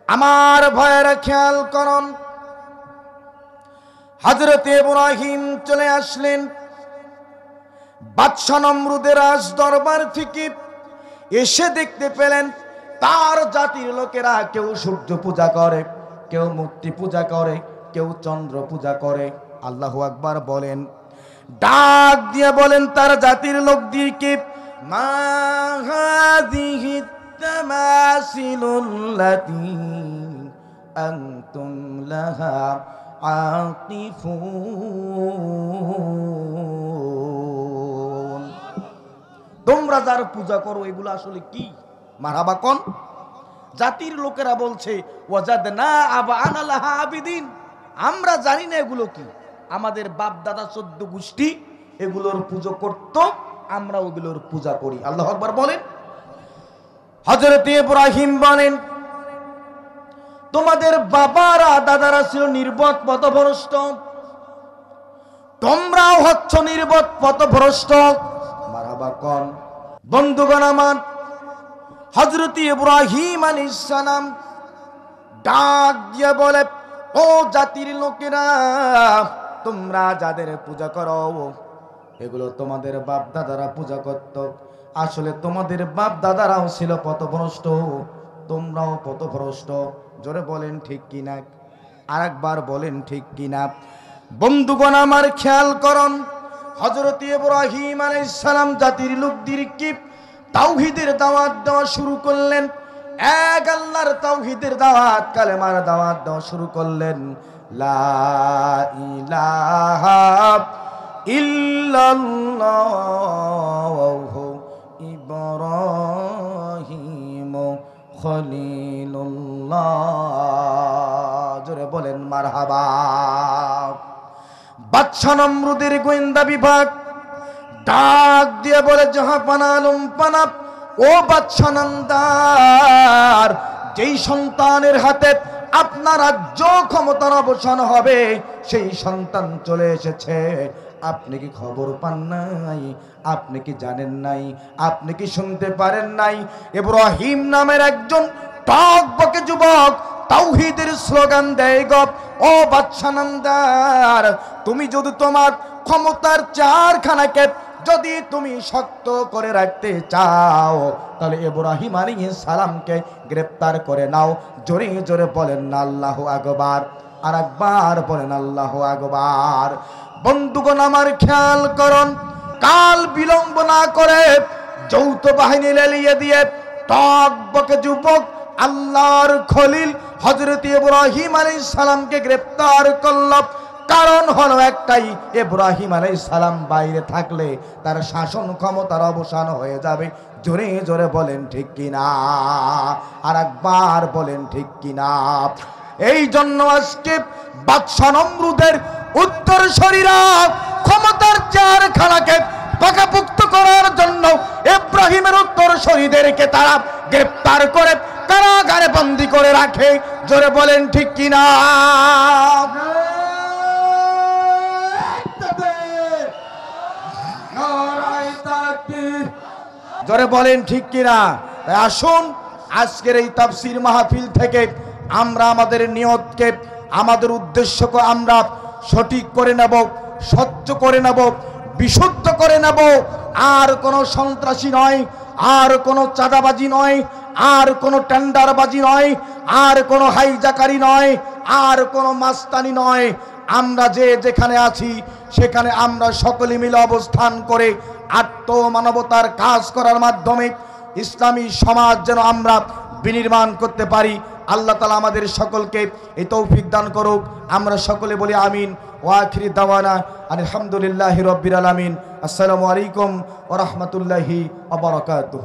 আমার ভাইয়েরা খেয়াল করুন, হযরত ইব্রাহিম চলে আসলেন বাদশা নমরুদের রাজ দরবার থেকে। এসে দেখতে পেলেন তার জাতির লোকেরা কেউ সূর্য পূজা করে, কেউ মূর্তি পূজা করে, কেউ চন্দ্র পূজা করে। আল্লাহু আকবার বলেন। ডাক দিয়ে বলেন তার জাতির লোকদিকে, মা হাযিহি তামাসিলুল্লাতী আনতুম লাহা আকিফুন। তোমরা যার পূজা করো এগুলো আসলে কি? মারহাবা কোন? জাতির লোকেরা বলছে, ওয়াজাদনা আবানা লাহা আবিদিন, আমরা জানি না এগুলো কি, আমাদের বাপ দাদা 14 গোষ্ঠী এগুলোর পূজা করত, আমরা ওগুলোর পূজা করি। আল্লাহু আকবার বলেন। হযরত ইব্রাহিম বলেন, তোমাদের বাবারা দাদারা ছিল নির্বোধ পথভ্রষ্ট, তোমরাও হচ্ছ নির্বোধ পথভ্রষ্ট। মারহাবা কোন? বন্ধুগণ আমার, হযরত ইব্রাহিম আলাইহিস সালাম ডাক দিয়ে বলে, ও জাতির লোকেরা, তোমরা যাদের পূজা করো এগুলো তোমাদের বাপ দাদারা পূজা করত। আসলে তোমাদের বাপ দাদারাও ছিল পথভ্রষ্ট, তোমরাও পথভ্রষ্ট। জোরে বলেন ঠিক কিনা? আরেকবার বলেন ঠিক কিনা? বন্ধুগণ আমার খেয়াল করুন, হযরত ইব্রাহিম আলাইহিস সালাম জাতির লোকদেরকে তাওহীদের দাওয়াত দেওয়া শুরু করলেন। এক আল্লাহর তাওহীদের দাওয়াত, কালেমার দাওয়াত দেওয়া শুরু করলেন। লা ইলাহা ইল্লাল্লাহু ইব্রাহিম খলিলুল্লাহ। জোরে বলেন মারহাবা। বাদশা নমরুদের গোয়েন্দা বিভাগ ডাক দিয়ে বলে, জাহাপানা আলম পানা, ও বাদশা নামদার, যেই সন্তানের হাতে আপনার রাজ্য ক্ষমতার অবসান হবে সেই সন্তান চলে এসেছে। আপনি কি খবর পান নাই? আপনি কি জানেন নাই? আপনি কি শুনতে পারেন নাই? ইব্রাহিম নামের একজন টকবকে যুবক তাওহীদের স্লোগান দেয় গো, ও বাদশানন্দার, তুমি যদি তোমার ক্ষমতার চারখানাকে যদি তুমি শক্ত করে রাখতে চাও, তাহলে ইব্রাহিম আলাইহিস সালামকে গ্রেফতার করে নাও। জোরে জোরে বলেন না আল্লাহু আকবার, আর একবার বলেন আল্লাহু আকবার। বন্ধুগণ আমার খেয়াল করুন, কাল বিলম্ব না করে যৌথ বাহিনী লেলিয়ে দিয়ে টকবকে যুবক আল্লাহর খলিল হযরত ইব্রাহিম আলাইহিস সালামকে গ্রেফতার করল। কারণ হলো একটাই, ইব্রাহিম আলাইহিস সালাম বাইরে থাকলে তার শাসন ক্ষমতার অবসান হয়ে যাবে। জোরে জোরে বলেন ঠিক কিনা, আর একবার বলেন ঠিক কিনা। এই জন্য আজকে বাদশা নমরুদের উত্তরসূরিরা ক্ষমতার চারখানাকে পাকাপোক্ত করার জন্য ইব্রাহিমের উত্তরসূরিদেরকে তারা গ্রেফতার করে কারাগারে বন্দী করে রাখে। জোরে বলেন ঠিক কিনা। জোরে বলেন ঠিক কিনা। তাই আসুন আজকের এই তাফসীর মাহফিল থেকে আমরা আমাদের নিয়তকে, আমাদের উদ্দেশ্যকে আমরা সঠিক করে নেব, স্বচ্ছ করে নেব, বিশুদ্ধ করে নেব। আর কোনো সন্ত্রাসী নয়, আর কোনো চাঁদাবাজি নয়, আর কোনো টেন্ডারবাজি নয়, আর কোনো হাইজাকারি নয়, আর কোনো মাস্তানি নয়। আমরা যে যেখানে আছি সেখানে আমরা সকলে মিলে অবস্থান করে আত্মমানবতার কাজ করার মাধ্যমে ইসলামী সমাজ যেন আমরা বিনির্মাণ করতে পারি। আল্লাহ তাআলা আমাদের সকলকে এই তৌফিক দান করুক। আমরা সকলে বলি আমিন। ওয়া আখিরি দাওয়ানা আলহামদুলিল্লাহি রাব্বিল আলামিন। আসসালামু আলাইকুম ওয়া রাহমাতুল্লাহি ওয়া বারাকাতুহু।